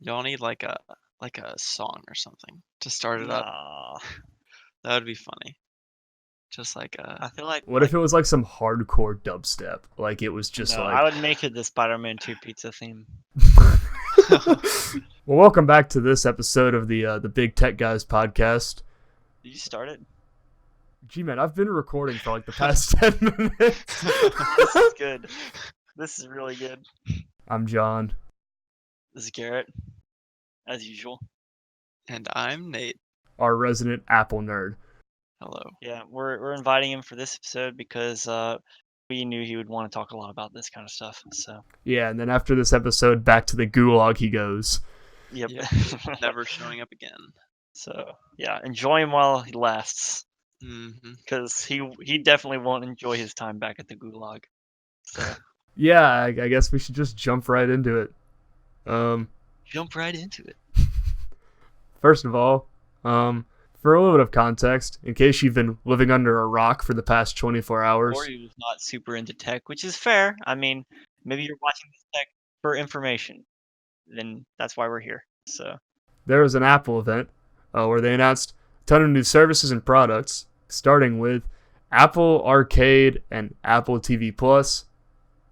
Y'all need like a song or something to start it up. Nah, That would be funny. Just like I feel like What if it was like some hardcore dubstep? Like it was just no, I like. would make it the Spider-Man 2 pizza theme. Well, welcome back to this episode of the Big Tech Guys podcast. Did you start it? Gee, man, I've been recording for like the past 10 minutes. This is good. This is really good. I'm John. This is Garrett, as usual. and I'm Nate. Our resident Apple nerd. Hello. Yeah, we're inviting him for this episode because we knew he would want to talk a lot about this kind of stuff. So Yeah, and then after this episode, back to the gulag he goes. yep. Yep. Never showing up again. So yeah, enjoy him while he lasts, Mm-hmm. because he definitely won't enjoy his time back at the gulag. So Yeah, I guess we should just jump right into it. jump right into it. First of all, for a little bit of context, in case you've been living under a rock for the past 24 hours. Or he was not super into tech, which is fair. I mean, maybe you're watching this tech for information. Then that's why we're here. So There was an Apple event where they announced a ton of new services and products, starting with Apple Arcade and Apple TV Plus.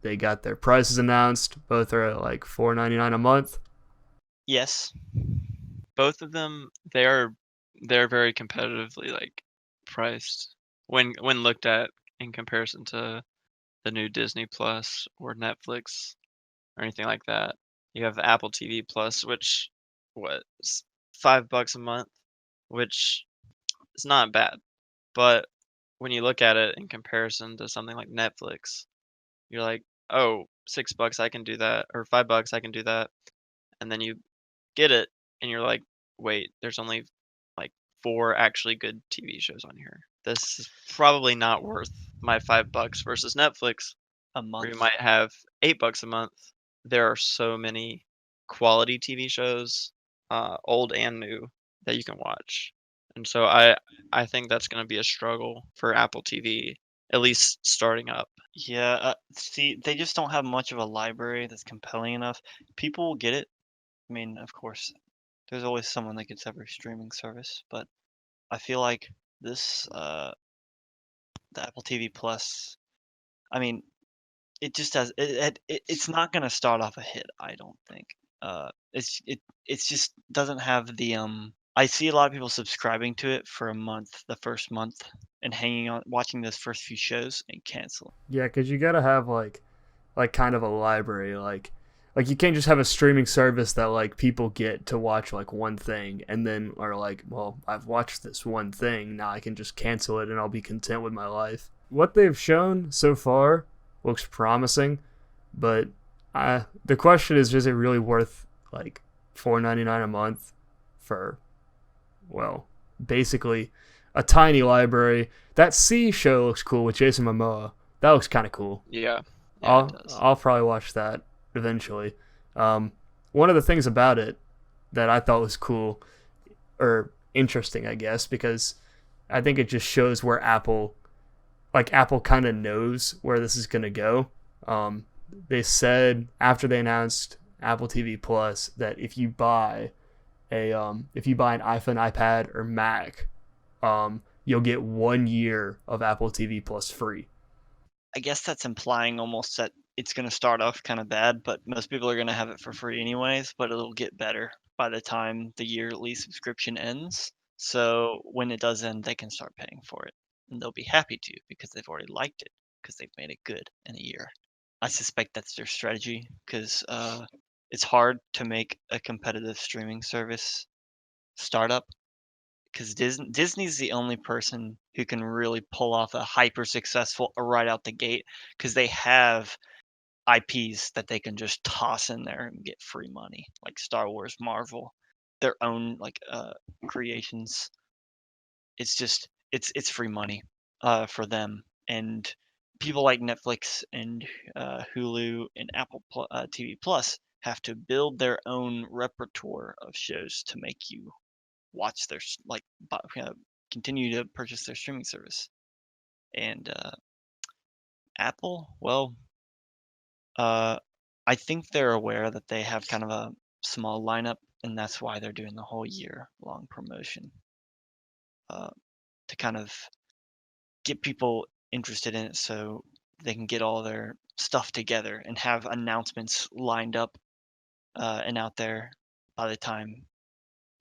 They got their prices announced. Both are at like $4.99 a month. yes, Both of them, they're very competitively like priced when looked at in comparison to the new Disney Plus or Netflix or anything like that. You have Apple TV Plus, which $5 a month, which is not bad. But when you look at it in comparison to something like Netflix, you're like, oh, $6 I can do that, or $5 I can do that, and then you get it, and you're like, wait, there's only like 4 actually good TV shows on here. This is probably not worth my $5 versus Netflix, a where you month. might have $8 a month. There are so many quality TV shows, old and new, that you can watch. And so I think that's going to be a struggle for Apple TV, at least starting up. Yeah, see, they just don't have much of a library that's compelling enough. People will get it. I mean, of course, there's always someone that gets every streaming service, but I feel like this, the Apple TV Plus, I mean, it just has it's not gonna start off a hit, I don't think. It's just doesn't have the I see a lot of people subscribing to it for a month, the first month, and hanging on watching those first few shows and cancel. Yeah, because you gotta have like kind of a library, like you can't just have a streaming service that like people get to watch like one thing and then are like, well, I've watched this one thing, now I can just cancel it and I'll be content with my life. What they've shown so far looks promising, but the question is it really worth like $4.99 a month for, well, basically a tiny library? That C show looks cool with Jason Momoa. That looks kind of cool. Yeah, I'll it does. I'll probably watch that eventually. One of the things about it that I thought was cool or interesting, I guess, because I think it just shows where Apple kind of knows where this is gonna go. They said after they announced Apple TV Plus that if you buy an iPhone, iPad, or Mac, you'll get 1 year of Apple TV Plus free. I guess that's implying almost that it's gonna start off kind of bad, but most people are gonna have it for free anyways, but it'll get better by the time the yearly subscription ends. So when it does end, they can start paying for it, and they'll be happy to because they've already liked it because they've made it good in a year. I suspect that's their strategy because it's hard to make a competitive streaming service startup because Disney's the only person who can really pull off a hyper successful right out the gate because they have IPs that they can just toss in there and get free money, like Star Wars, Marvel, their own like creations. It's just it's free money for them, and people like Netflix and Hulu and Apple TV Plus have to build their own repertoire of shows to make you watch their continue to purchase their streaming service. And Apple, well, I think they're aware that they have kind of a small lineup, and that's why they're doing the whole year-long promotion to kind of get people interested in it so they can get all their stuff together and have announcements lined up and out there by the time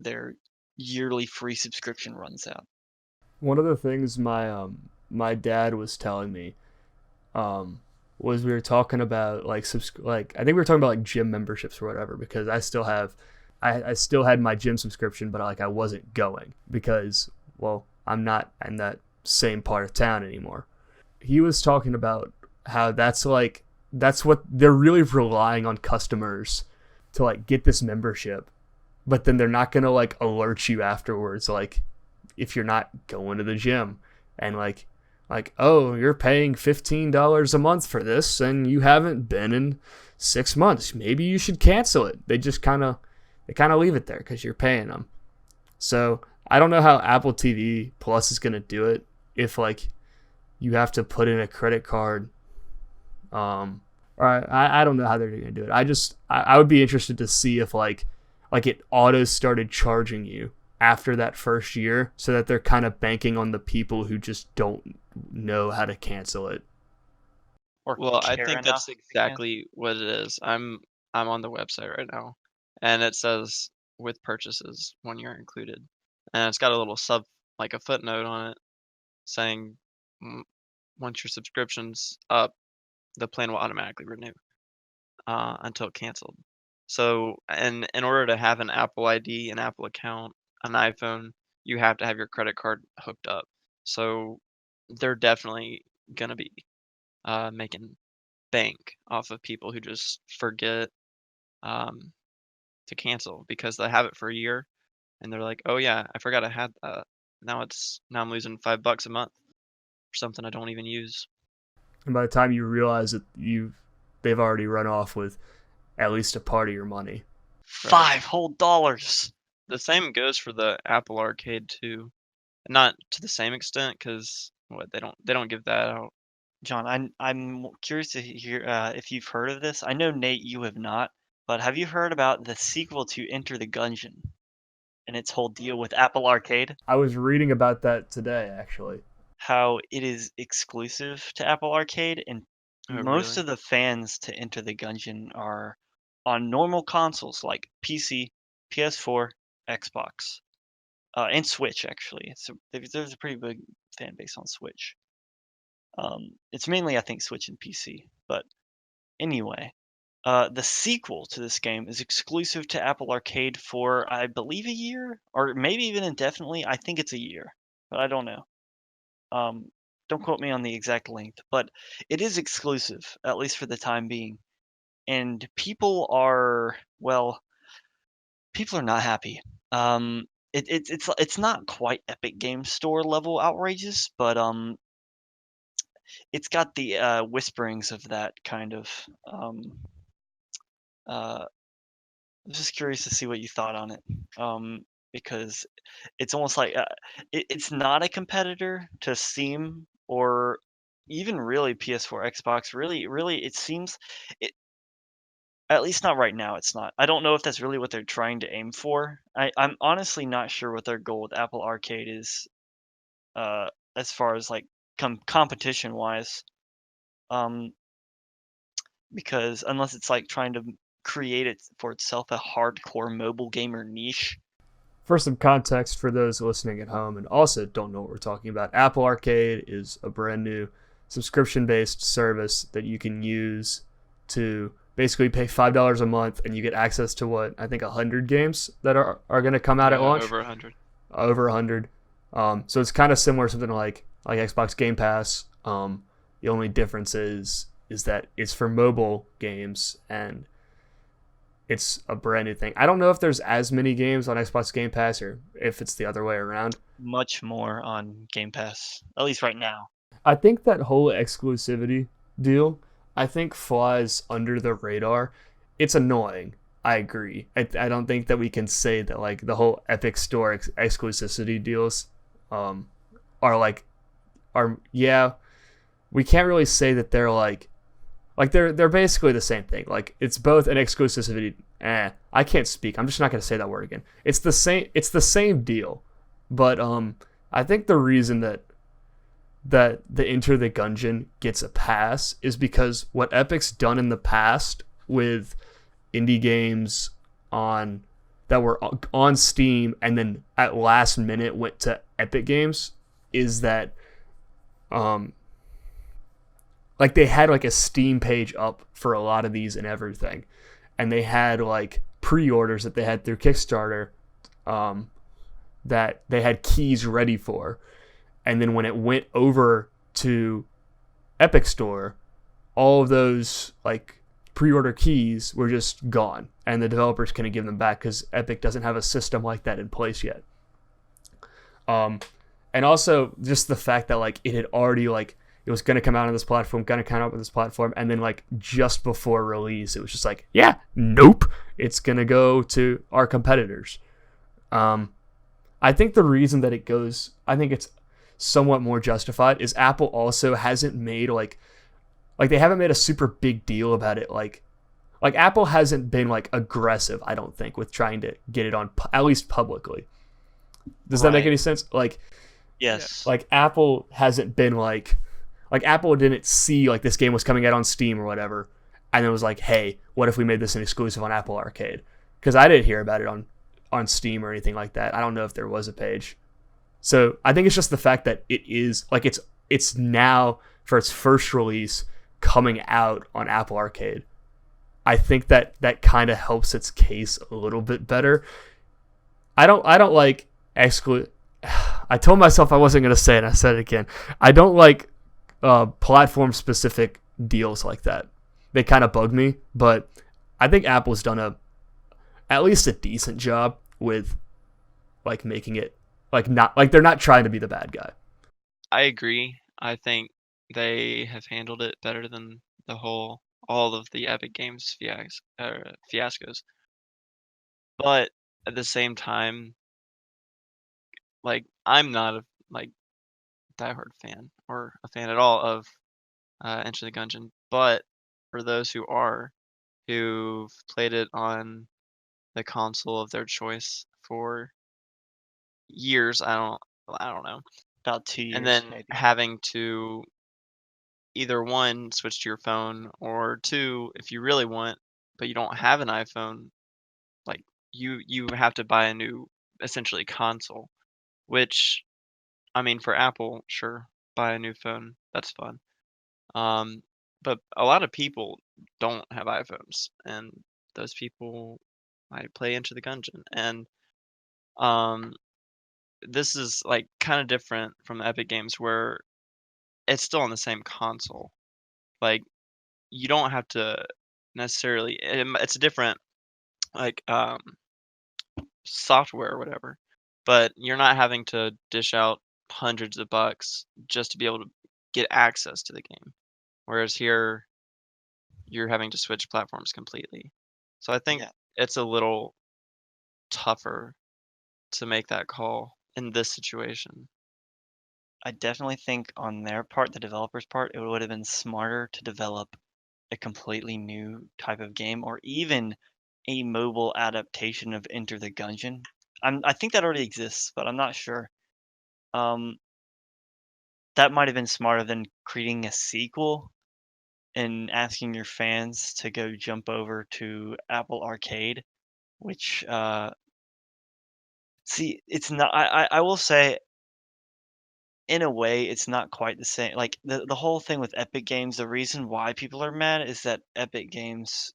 their yearly free subscription runs out. One of the things my dad was telling me was we were talking about like I think we were talking about like gym memberships or whatever, because I still had my gym subscription, but I wasn't going because, well, I'm not in that same part of town anymore. He was talking about how that's what they're really relying on customers to like get this membership, but then they're not gonna like alert you afterwards, like if you're not going to the gym, and like oh, you're paying $15 a month for this and you haven't been in 6 months, maybe you should cancel it. They just kind of leave it there because you're paying them. So I don't know how Apple TV Plus is gonna do it, if like you have to put in a credit card, or I don't know how they're gonna do it. I would be interested to see if like it auto started charging you after that first year, so that they're kind of banking on the people who just don't know how to cancel it. Or Well, I care think enough that's to cancel. exactly what it is. I'm on the website right now, and it says with purchases 1 year included, and it's got a little like a footnote on it saying once your subscription's up, the plan will automatically renew until canceled. So, and in order to have an Apple ID, an Apple account, an iPhone, you have to have your credit card hooked up. So they're definitely gonna be making bank off of people who just forget um, to cancel because they have it for a year and they're like, oh yeah, I forgot I had that. Now I'm losing $5 a month for something I don't even use. And by the time you realize that they've already run off with at least a part of your money. Right. $5 whole. The same goes for the Apple Arcade too. Not to the same extent because what they don't give that out. John, I'm curious to hear if you've heard of this. I know, Nate, you have not, but have you heard about the sequel to Enter the Gungeon and its whole deal with Apple Arcade? I was reading about that today, actually. How it is exclusive to Apple Arcade, and Oh, most really? of the fans to Enter the Gungeon are on normal consoles like PC, PS4, Xbox, and Switch. Actually, there's a pretty big fan base on Switch. It's mainly, I think, Switch and PC. But anyway, the sequel to this game is exclusive to Apple Arcade for, I believe, a year, or maybe even indefinitely. I think it's a year, but I don't know. Don't quote me on the exact length, but it is exclusive, at least for the time being. And people are, well, people are not happy. It's not quite Epic Game Store level outrageous, but it's got the whisperings of that kind of. I'm just curious to see what you thought on it, because it's almost like it's not a competitor to Steam or even really PS4, Xbox. Really, it seems it. At least not right now. It's not. I don't know if that's really what they're trying to aim for. I'm honestly not sure what their goal with Apple Arcade is, as far as like competition wise. Um, because unless it's like trying to create it for itself a hardcore mobile gamer niche. For some context for those listening at home and also don't know what we're talking about, Apple Arcade is a brand new subscription-based service that you can use to basically pay $5 a month and you get access to what I think 100 games that are going to come out at launch. Over 100. Over 100. So it's kind of similar to something like Xbox Game Pass. The only difference is that it's for mobile games and it's a brand new thing. I don't know if there's as many games on Xbox Game Pass or if it's the other way around. Much more on Game Pass, at least right now. I think that whole exclusivity deal, I think flies under the radar. It's annoying. I agree. I don't think that we can say that like the whole Epic Store exclusivity deals yeah, we can't really say that they're like they're basically the same thing. Like it's both an exclusivity I can't speak. I'm just not gonna say that word again. It's the same. It's the same deal, but I think the reason that the Enter the Gungeon gets a pass is because what Epic's done in the past with indie games on that were on Steam and then at last minute went to Epic Games is that um like they had like a Steam page up for a lot of these and everything, and they had like pre-orders that they had through Kickstarter um that they had keys ready for, and then when it went over to Epic Store, all of those like pre-order keys were just gone, and the developers couldn't give them back because Epic doesn't have a system like that in place yet. And also just the fact that like it had already like it was gonna come out on this platform, gonna come out with this platform, and then like just before release, it was just like, yeah, nope, it's gonna go to our competitors. I think the reason that it goes, I think it's somewhat more justified, is Apple also hasn't made like they haven't made a super big deal about it. Like Apple hasn't been like aggressive, I don't think, with trying to get it on at least publicly. Does that make Right. any sense? Yes. Like Apple hasn't been like Apple didn't see like this game was coming out on Steam or whatever, and it was like, hey, what if we made this an exclusive on Apple Arcade? Because I didn't hear about it on Steam or anything like that. I don't know if there was a page. So I think it's just the fact that it is like it's now for its first release coming out on Apple Arcade. I think that kind of helps its case a little bit better. I don't like exclude. I told myself I wasn't gonna say it. I said it again. I don't like platform specific deals like that. They kind of bug me, but I think Apple's done at least a decent job with like making it like not like they're not trying to be the bad guy. I agree. I think they have handled it better than all of the Epic Games fiascos. But at the same time, like I'm not a like diehard fan or a fan at all of Enter the Gungeon. But for those who are, who've played it on the console of their choice for years, I don't know, About 2 and years, then maybe. having to either one switch to your phone, or two, if you really want but you don't have an iPhone, like you have to buy a new essentially console, which I mean for Apple, sure, buy a new phone, that's fun. Um, but a lot of people don't have iPhones, and those people might play Into the Gungeon. And um, this is like kind of different from the Epic Games where it's still on the same console. Like you don't have to necessarily. It's a different like software or whatever, but you're not having to dish out hundreds of bucks just to be able to get access to the game. Whereas here, you're having to switch platforms completely. So I think Yeah. it's a little tougher to make that call in this situation. I definitely think on their part, the developers' part, it would have been smarter to develop a completely new type of game or even a mobile adaptation of Enter the Gungeon. I think that already exists, but I'm not sure. Um, that might have been smarter than creating a sequel and asking your fans to go jump over to Apple Arcade, which see, it's not. I will say, in a way, it's not quite the same. Like the whole thing with Epic Games, the reason why people are mad is that Epic Games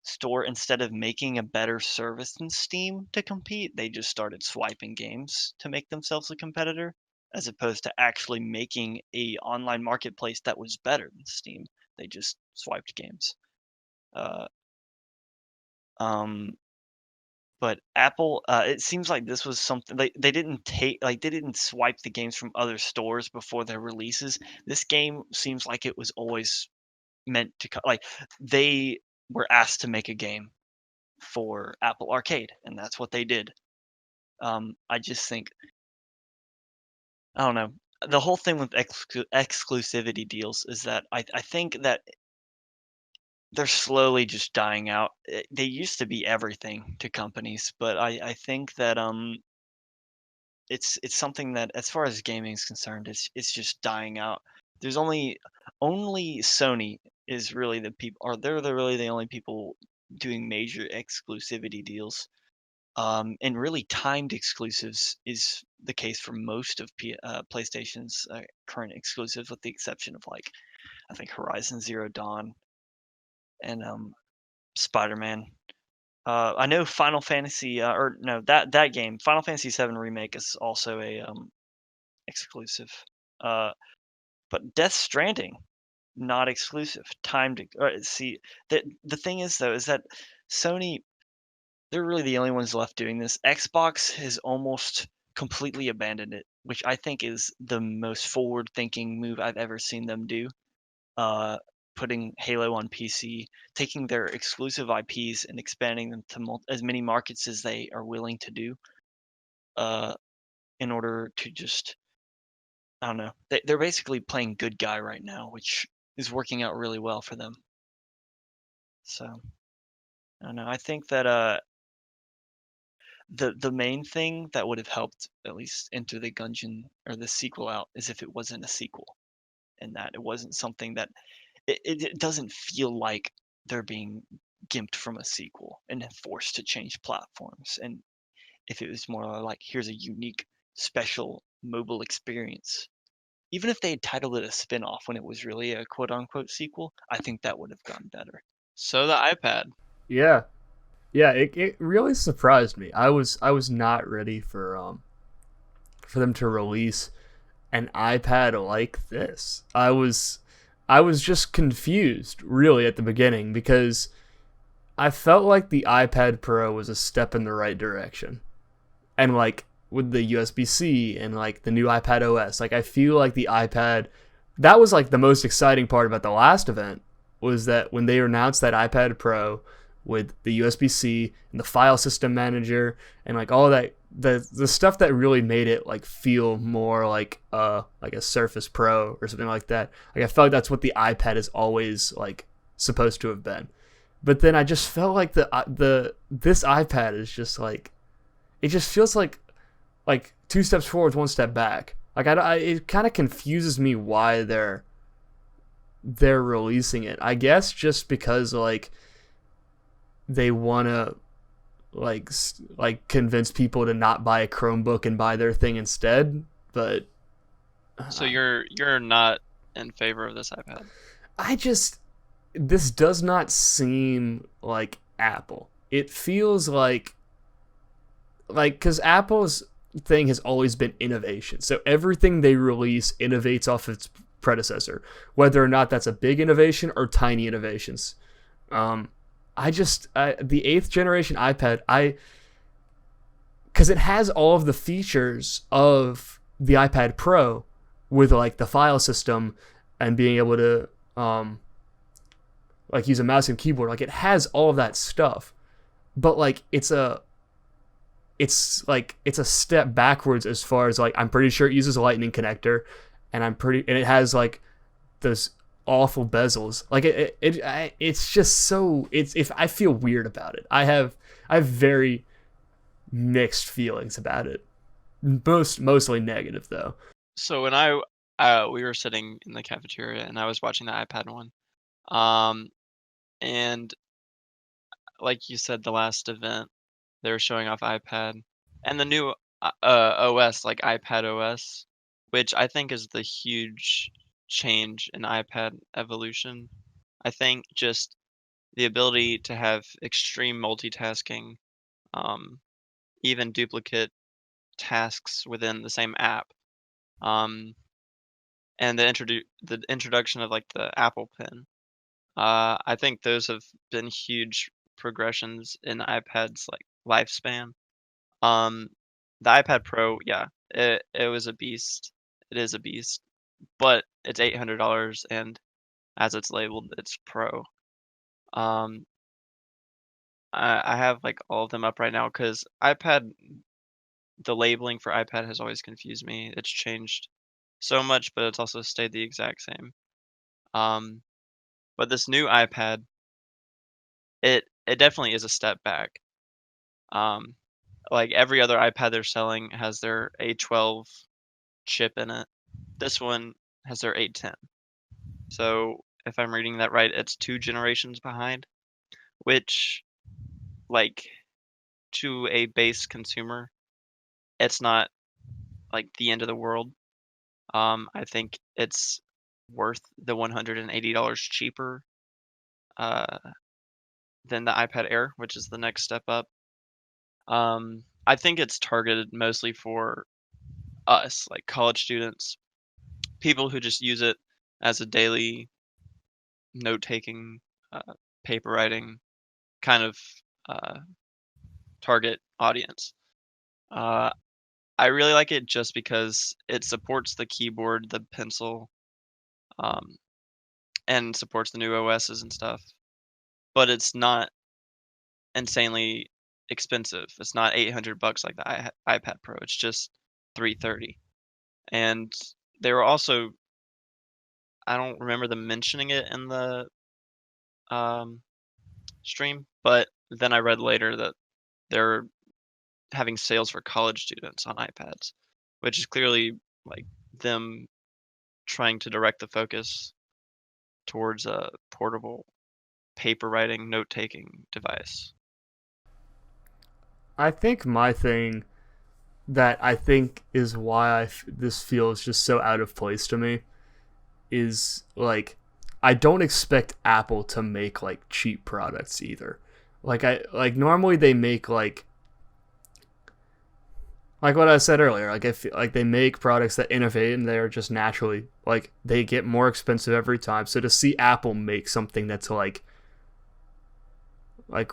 Store, instead of making a better service than Steam to compete, they just started swiping games to make themselves a competitor, as opposed to actually making a online marketplace that was better than Steam. They just swiped games. Uh, um, but Apple, it seems like this was something they didn't take like they didn't swipe the games from other stores before their releases. This game seems like it was always meant to like they were asked to make a game for Apple Arcade, and that's what they did. I just think I don't know. The whole thing with exclusivity deals is that I think that they're slowly just dying out. They used to be everything to companies, but I think that it's something that, as far as gaming is concerned, it's just dying out. There's only Sony is really the people, or they're really the only people doing major exclusivity deals. And really timed exclusives is the case for most of PlayStation's current exclusives, with the exception of, like, I think Horizon Zero Dawn and Spider-Man. I know Final Fantasy, or no, that game, Final Fantasy VII Remake, is also a exclusive. Uh, but Death Stranding, not exclusive. Timed. See, the thing is though, is that Sony, they're really the only ones left doing this. Xbox has almost completely abandoned it, which I think is the most forward-thinking move I've ever seen them do. Uh, Putting Halo on PC, taking their exclusive IPs and expanding them to as many markets as they are willing to do, uh, in order to just, I don't know. They're basically playing good guy right now, which is working out really well for them. So I don't know. I think that the main thing that would have helped at least Enter the Gungeon or the sequel out is if it wasn't a sequel, and that it wasn't something that it doesn't feel like they're being gimped from a sequel and forced to change platforms. And if it was more like, here's a unique, special mobile experience, even if they had titled it a spin-off when it was really a quote unquote sequel, I think that would have gone better. So the iPad. Yeah, yeah. It really surprised me. I was not ready for them to release an iPad like this. I was just confused really at the beginning because I felt like the iPad Pro was a step in the right direction. And like with the USB-C and like the new iPad OS, like I feel like the iPad, that was like the most exciting part about the last event, was that when they announced that iPad Pro with the USB-C and the file system manager and like all that, the stuff that really made it like feel more like a Surface Pro or something like that. Like I felt like that's what the iPad is always like supposed to have been. But then I just felt like the this iPad is just like, it just feels like two steps forward, one step back. Like it kind of confuses me why they're releasing it. I guess just because like they want to like convince people to not buy a Chromebook and buy their thing instead. But So you're not in favor of this iPad. I just, this does not seem like Apple. It feels like because Apple's thing has always been innovation. So everything they release innovates off its predecessor, whether or not that's a big innovation or tiny innovations. The 8th generation iPad, because it has all of the features of the iPad Pro with like the file system and being able to like use a mouse and keyboard. Like it has all of that stuff, but like it's a step backwards as far as like, I'm pretty sure it uses a lightning connector, and it has like those awful bezels. Like it's just so, if I feel weird about it. I have very mixed feelings about it. Mostly negative though. So when we were sitting in the cafeteria and I was watching the iPad one, and like you said, the last event they were showing off iPad and the new OS, like iPad OS, which I think is the huge change in iPad evolution. I think just the ability to have extreme multitasking, um, even duplicate tasks within the same app, um, and the introduction of like the Apple Pen. I think those have been huge progressions in iPad's like lifespan. Um, the iPad Pro, yeah, it was a beast. It is a beast, but it's $800, and as it's labeled, it's Pro. Um, I have like all of them up right now because iPad, the labeling for iPad has always confused me. It's changed so much, but it's also stayed the exact same. Um, but this new iPad, it definitely is a step back. Um, like every other iPad they're selling has their A12 chip in it. This one has their A10. So if I'm reading that right, it's 2 generations behind, which, like, to a base consumer, it's not, like, the end of the world. I think it's worth the $180 cheaper, uh, than the iPad Air, which is the next step up. I think it's targeted mostly for us, like college students, people who just use it as a daily note-taking, paper writing kind of, uh, target audience. Uh, I really like it just because it supports the keyboard, the pencil, um, and supports the new OSs and stuff, but it's not insanely expensive. It's not 800 bucks like the iPad Pro. It's just 330. And they were also, I don't remember them mentioning it in the um, stream, but then I read later that they're having sales for college students on iPads, which is clearly like them trying to direct the focus towards a portable paper writing, note taking device. I think my thing that I think is why this feels just so out of place to me is like I don't expect Apple to make like cheap products either. Like normally they make like what I said earlier, like if like they make products that innovate and they're just naturally like they get more expensive every time. So to see Apple make something that's like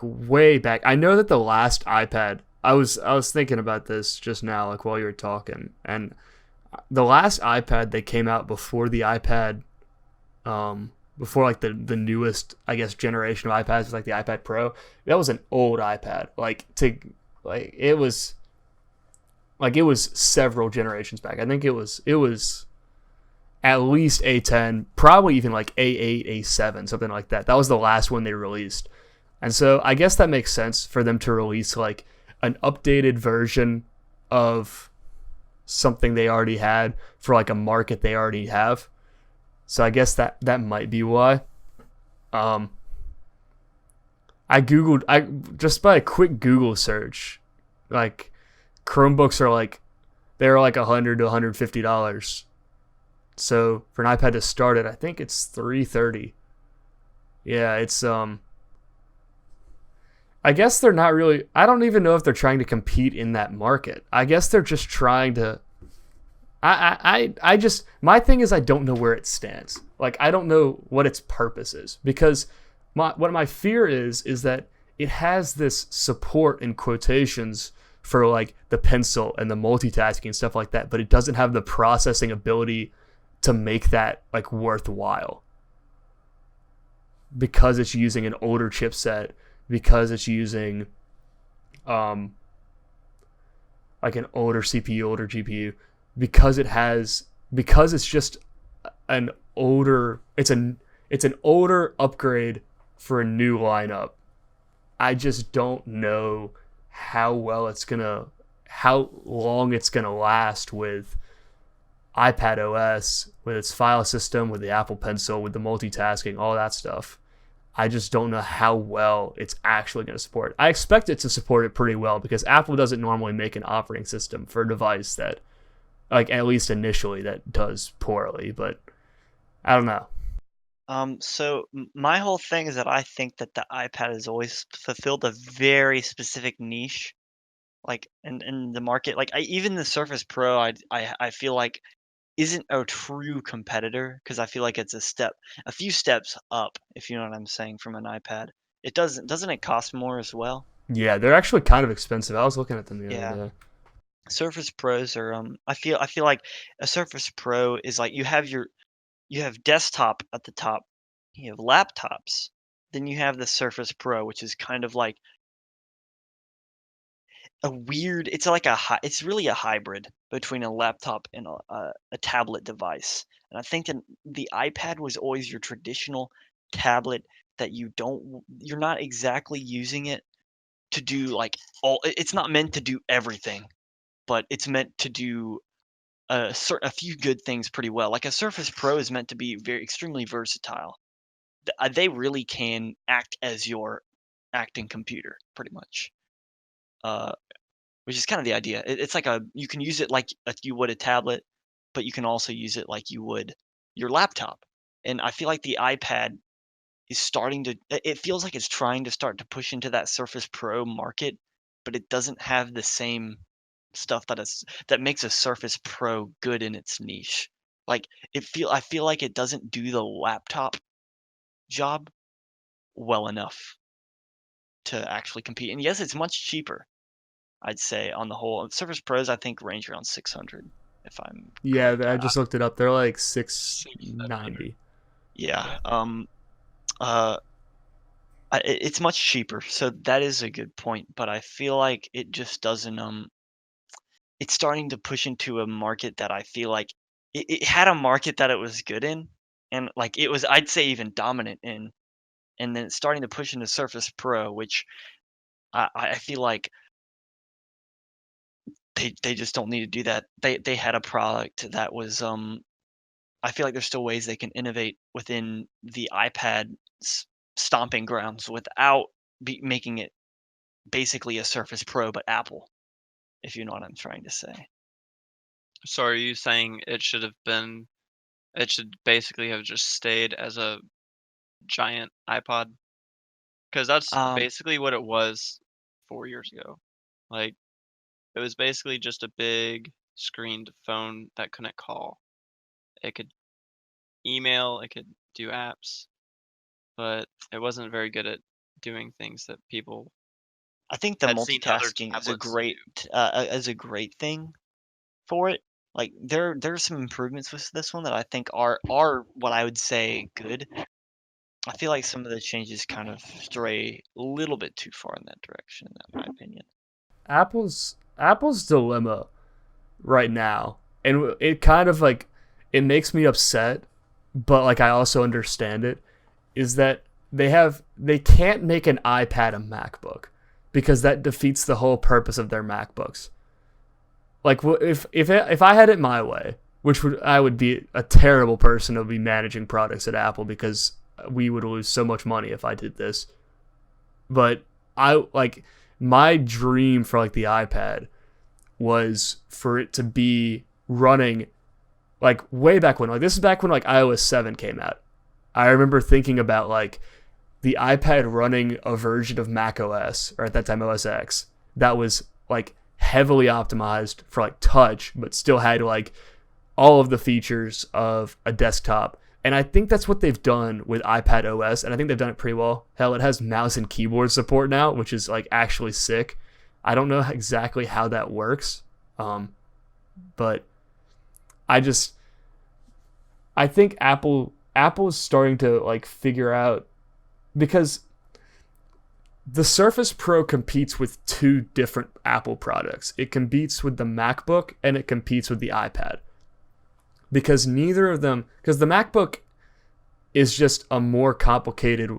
way back, I know that the last iPad, I was thinking about this just now, like while you were talking, and the last iPad that came out before the iPad, before like the newest I guess generation of iPads, like the iPad Pro, that was an old iPad. Like it was several generations back. I think it was at least A10, probably even like A8, A7, something like that. That was the last one they released. And so I guess that makes sense for them to release like an updated version of something they already had for like a market they already have. So I guess that might be why. Um, I just by a quick Google search, like Chromebooks are like they're like $100 to $150. So for an iPad to start it, I think it's 330. Yeah, it's I guess they're not really. I don't even know if they're trying to compete in that market. I guess they're just trying to. I just my thing is I don't know where it stands. Like I don't know what its purpose is because what my fear is that it has this support in quotations for like the pencil and the multitasking and stuff like that, but it doesn't have the processing ability to make that like worthwhile because it's using an older chipset, because it's using um like an older CPU, older GPU, because it's just an older it's an older upgrade for a new lineup. I just don't know how long it's gonna last with iPad OS, with its file system, with the Apple Pencil, with the multitasking, all that stuff. I just don't know how well it's actually going to support. I expect it to support it pretty well because Apple doesn't normally make an operating system for a device that, like at least initially, that does poorly. But I don't know. So my whole thing is that I think that the iPad has always fulfilled a very specific niche, like in the market. Like even the Surface Pro, I feel like isn't a true competitor because I feel like it's a few steps up, if you know what I'm saying, from an iPad. Doesn't it cost more as well? Yeah, they're actually kind of expensive. I was looking at them the Yeah. other day. Surface Pros are I feel like a Surface Pro is like you have desktop at the top, you have laptops, then you have the Surface Pro, which is kind of like a weird it's like it's really a hybrid between a laptop and a tablet device. And I think that the iPad was always your traditional tablet that you're not exactly using it to do like it's not meant to do everything, but it's meant to do a few good things pretty well. Like a Surface Pro is meant to be very extremely versatile. They really can act as your acting computer, pretty much. Uh, which is kind of the idea. It's like you can use it like you would a tablet, but you can also use it like you would your laptop. And I feel like the iPad is starting to. It feels like it's trying to start to push into that Surface Pro market, but it doesn't have the same stuff that makes a Surface Pro good in its niche. Like I feel like it doesn't do the laptop job well enough to actually compete. And yes, it's much cheaper, I'd say on the whole. Surface Pros I think range around 600 if I'm Yeah, correct. I just looked it up. They're like 600. 690. Yeah. Uh it's much cheaper, so that is a good point, but I feel like it just doesn't it's starting to push into a market that I feel like it had a market that it was good in, and like it was I'd say even dominant in, and then it's starting to push into Surface Pro, which I feel like they just don't need to do that. They had a product that was I feel like there's still ways they can innovate within the iPad stomping grounds without making it basically a Surface Pro, but Apple, if you know what I'm trying to say. So are you saying it should basically have just stayed as a giant iPod? Because that's Um, basically what it was 4 years ago. Like, it was basically just a big screened phone that couldn't call. It could email, it could do apps, but it wasn't very good at doing things that people I think the had seen other multitasking tablets do. is a great thing for it. Like there's some improvements with this one that I think are what I would say good. I feel like some of the changes kind of stray a little bit too far in that direction, in my opinion. Apple's dilemma right now, and it kind of like it makes me upset, but like I also understand it, is that they can't make an iPad a MacBook because that defeats the whole purpose of their MacBooks. Like if I had it my way, which would I would be a terrible person to be managing products at Apple because we would lose so much money if I did this. But I like my dream for like the iPad was for it to be running like way back when. Like this is back when like iOS 7 came out. I remember thinking about like the iPad running a version of Mac OS, or at that time OS X, that was like heavily optimized for like touch, but still had like all of the features of a desktop. And I think that's what they've done with iPad OS, and I think they've done it pretty well. Hell, it has mouse and keyboard support now, which is like actually sick. I don't know exactly how that works, but I just I think Apple's starting to like figure out because the Surface Pro competes with two different Apple products. It competes with the MacBook and it competes with the iPad. Because neither of them, because the MacBook is just a more complicated,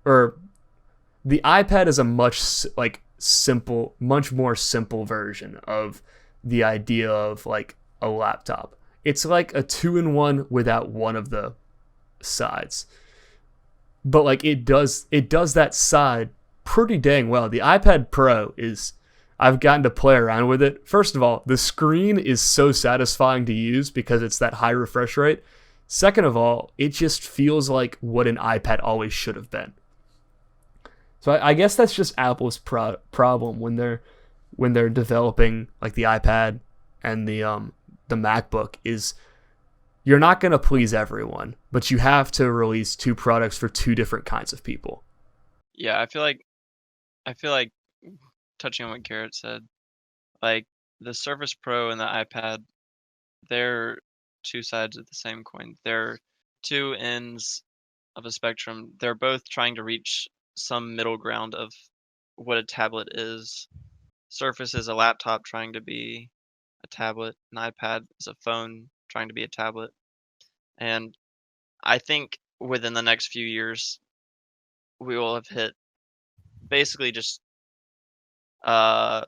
or the iPad is a much like much more simple version of the idea of like a laptop. It's like a two-in-one without one of the sides. But like it does that side pretty dang well. The iPad Pro is I've gotten to play around with it. First of all, the screen is so satisfying to use because it's that high refresh rate. Second of all, it just feels like what an iPad always should have been. So I guess that's just Apple's problem when they're developing like the iPad and the MacBook is you're not going to please everyone, but you have to release two products for two different kinds of people. Yeah, I feel like touching on what Garrett said, like the Surface Pro and the iPad, they're two sides of the same coin. They're two ends of a spectrum. They're both trying to reach some middle ground of what a tablet is. Surface is a laptop trying to be a tablet. An iPad is a phone trying to be a tablet. And I think within the next few years, we will have hit basically just uh,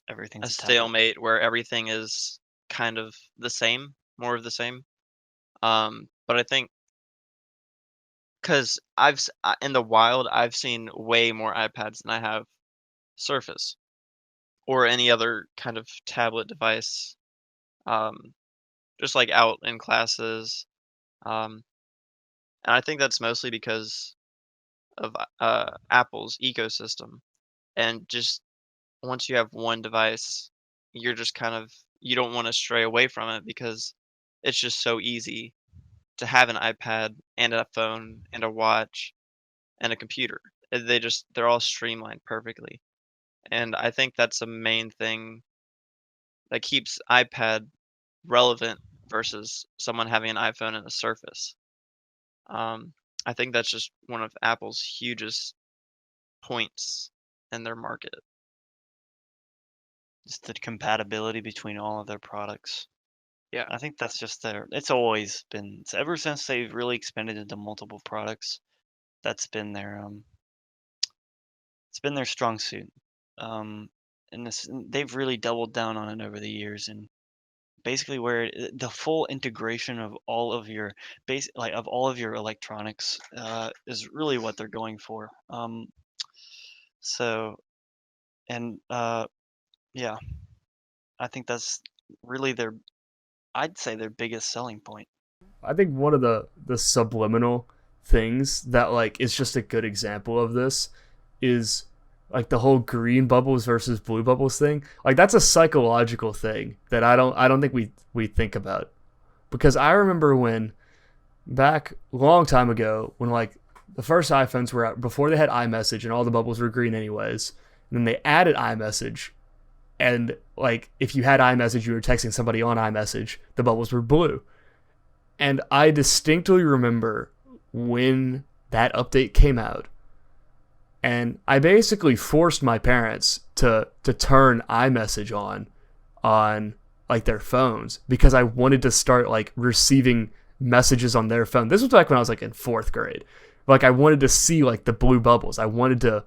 Everything's a a tablet. stalemate where everything is kind of the same, more of the same. But I think because in the wild, I've seen way more iPads than I have Surface or any other kind of tablet device. Um, just like out in classes. Um, and I think that's mostly because of Apple's ecosystem. And just once you have one device, you're just kind of you don't want to stray away from it because it's just so easy to have an iPad and a phone and a watch and a computer. They're all streamlined perfectly. And I think that's the main thing that keeps iPad relevant versus someone having an iPhone and a Surface. Um, I think that's just one of Apple's hugest points in their market. Just the compatibility between all of their products. Yeah. I think that's just it's always been ever since they've really expanded into multiple products. That's been it's been their strong suit. And they've really doubled down on it over the years, and basically the full integration of all of your of all of your electronics is really what they're going for. So and yeah, I think that's really I'd say their biggest selling point. I think one of the subliminal things that like is just a good example of this is like the whole green bubbles versus blue bubbles thing. Like that's a psychological thing that I don't think we think about. Because I remember when back a long time ago when like the first iPhones were out before they had iMessage and all the bubbles were green anyways, and then they added iMessage and like if you had iMessage you were texting somebody on iMessage, the bubbles were blue. And I distinctly remember when that update came out. And I basically forced my parents to turn iMessage on like their phones because I wanted to start like receiving messages on their phone. This was like when I was like in 4th grade. Like I wanted to see like the blue bubbles. I wanted to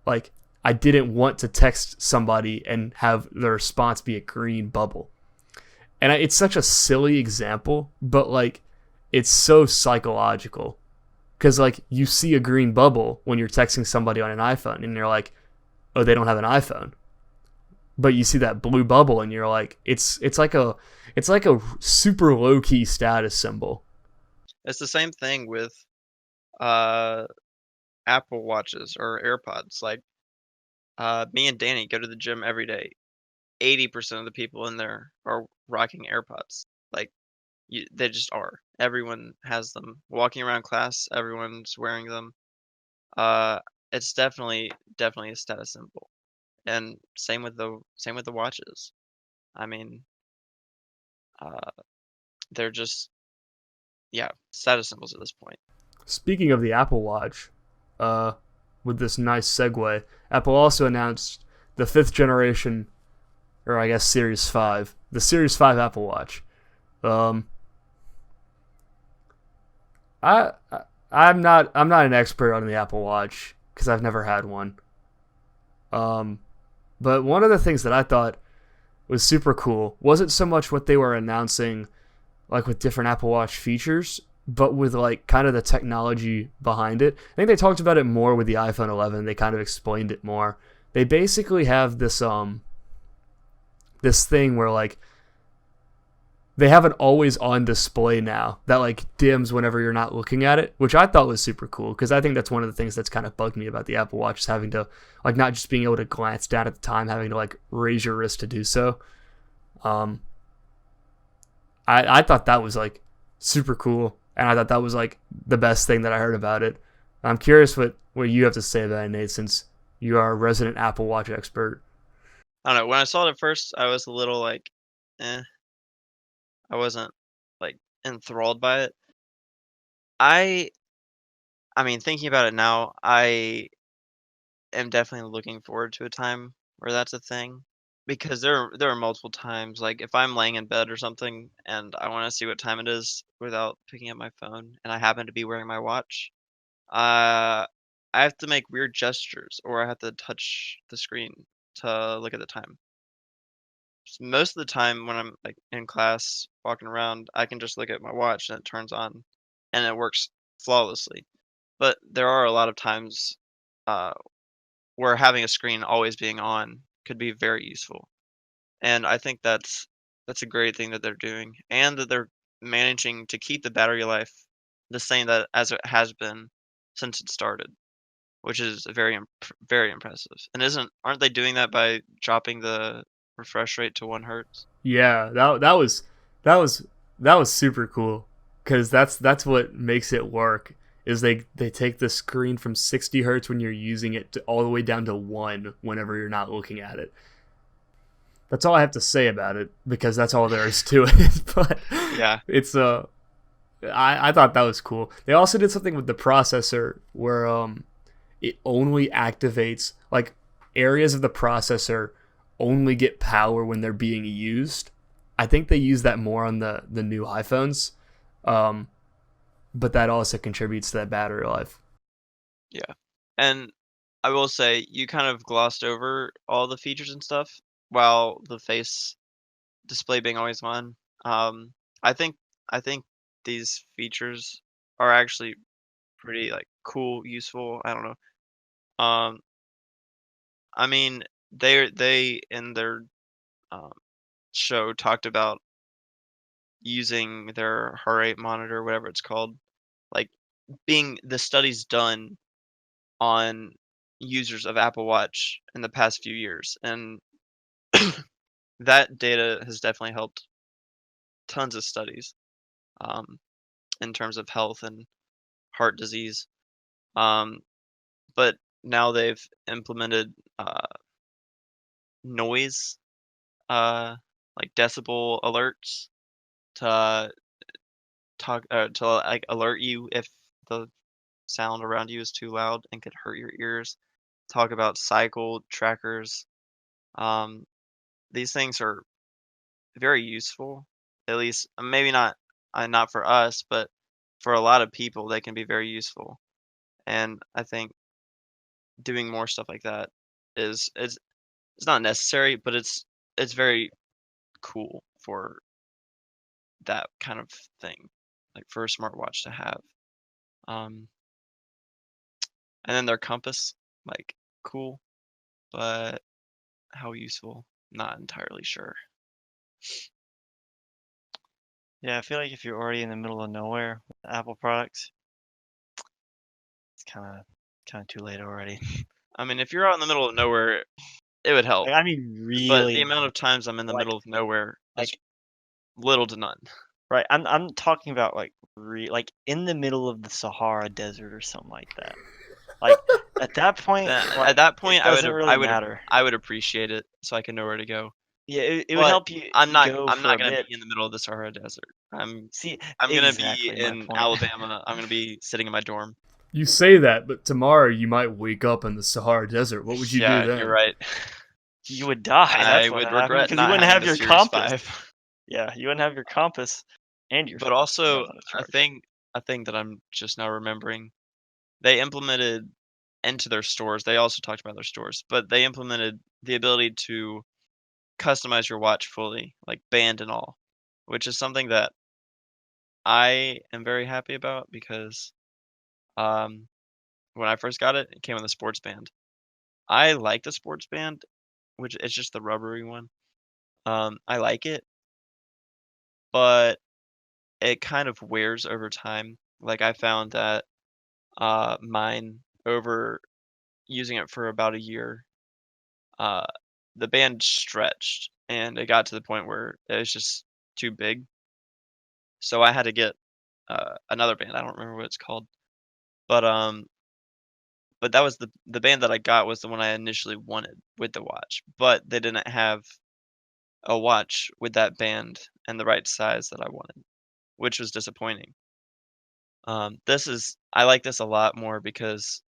like I didn't want to text somebody and have the response be a green bubble. And it's such a silly example, but like it's so psychological because like you see a green bubble when you're texting somebody on an iPhone and you're like, oh, they don't have an iPhone, but you see that blue bubble and you're like, it's like a super low key status symbol. It's the same thing with uh, Apple Watches or AirPods. Like me and Danny go to the gym every day. 80% of the people in there are rocking AirPods. Like they just are. Everyone has them. Walking around class, everyone's wearing them. Uh, it's definitely a status symbol. And same with the watches. I mean, uh, they're just status symbols at this point. Speaking of the Apple Watch, uh, with this nice segue, Apple also announced the 5th generation, or I guess Series 5, the Series 5 Apple Watch. I I'm not an expert on the Apple Watch because I've never had one. But one of the things that I thought was super cool wasn't so much what they were announcing, like with different Apple Watch features, but with like kind of the technology behind it. I think they talked about it more with the iPhone 11. They kind of explained it more. They basically have this thing where like they have an always on display now that like dims whenever you're not looking at it, which I thought was super cool because I think that's one of the things that's kind of bugged me about the Apple Watch is having to like not just being able to glance down at the time, having to like raise your wrist to do so. Um, I thought that was like super cool, and I thought that was like the best thing that I heard about it. I'm curious what you have to say about it, Nate, since you are a resident Apple Watch expert. I don't know. When I saw it at first, I was a little like, eh. I wasn't like enthralled by it. I I mean, thinking about it now, I am definitely looking forward to a time where that's a thing because there are multiple times like if I'm laying in bed or something and I want to see what time it is without picking up my phone and I happen to be wearing my watch, uh I have to make weird gestures or I have to touch the screen to look at the time. Most of the time when I'm like in class walking around, I can just look at my watch and it turns on and it works flawlessly. But there are a lot of times uh, where having a screen always being on could be very useful. And I think that's a great thing that they're doing, and that they're managing to keep the battery life the same that as it has been since it started, which is very impressive. And aren't they doing that by dropping the refresh rate to 1 hertz? Yeah, that was that was super cool because that's what makes it work. Is they take the screen from 60 hertz when you're using it to all the way down to 1 whenever you're not looking at it. That's all I have to say about it because that's all there is to it. But Yeah. it's I thought that was cool. They also did something with the processor where it only activates like areas of the processor only get power when they're being used. I think they use that more on the new iPhones, um, but that also contributes to that battery life. Yeah. And I will say you kind of glossed over all the features and stuff while the face display being always on. Um, I think I think these features are actually pretty like cool, useful. I don't know. I mean, they in their um, show talked about using their heart rate monitor, whatever it's called, like being the studies done on users of Apple Watch in the past few years, and that data has definitely helped tons of studies um, in terms of health and heart disease. Um, but now they've implemented noise, like decibel alerts to to like alert you if the sound around you is too loud and could hurt your ears. Talk about cycle trackers. Um, these things are very useful. At least maybe not for us, but for a lot of people, they can be very useful. And I think doing more stuff like that is it's not necessary, but it's very cool for that kind of thing, like for a smartwatch to have. Um, and then their compass, like cool, but how useful? Not entirely sure. Yeah, I feel like if you're already in the middle of nowhere with Apple products, it's kind of too late already. I mean, if you're out in the middle of nowhere, it would help. Like, I mean, But the really, amount of times I'm in the like middle of nowhere is like little to none. right. I'm talking about like in the middle of the Sahara Desert or something like that. Like at that point, At like that it point, doesn't really matter. I would appreciate it so I can know where to go. Yeah, it would But help you go I'm for not a gonna bit. be in the middle of the Sahara Desert. See, I'm gonna be exactly my in point. Alabama. I'm gonna be sitting in my dorm. You say that, but tomorrow you might wake up in the Sahara Desert. What would you do Yeah, you're then? right. You would die. I That's what would happened regret because you not wouldn't having have the your Series compass. 5. Yeah, you wouldn't have your compass and your But phone. also Phone's out of a charge. thing a thing that I'm just now remembering, they implemented into their stores. They also talked about their stores, but they implemented the ability to customize your watch fully, like band and all, which is something that I am very happy about because um, when I first got it, it came with a sports band. I like the sports band, which it's just the rubbery one. I like it, but it kind of wears over time. Like I found that mine over using it for about a year, uh, the band stretched and it got to the point where it was just too big. So I had to get another band. I don't remember what it's called, but that was the band that I got was the one I initially wanted with the watch, but they didn't have a watch with that band and the right size that I wanted, which was disappointing. This is I like this a lot more because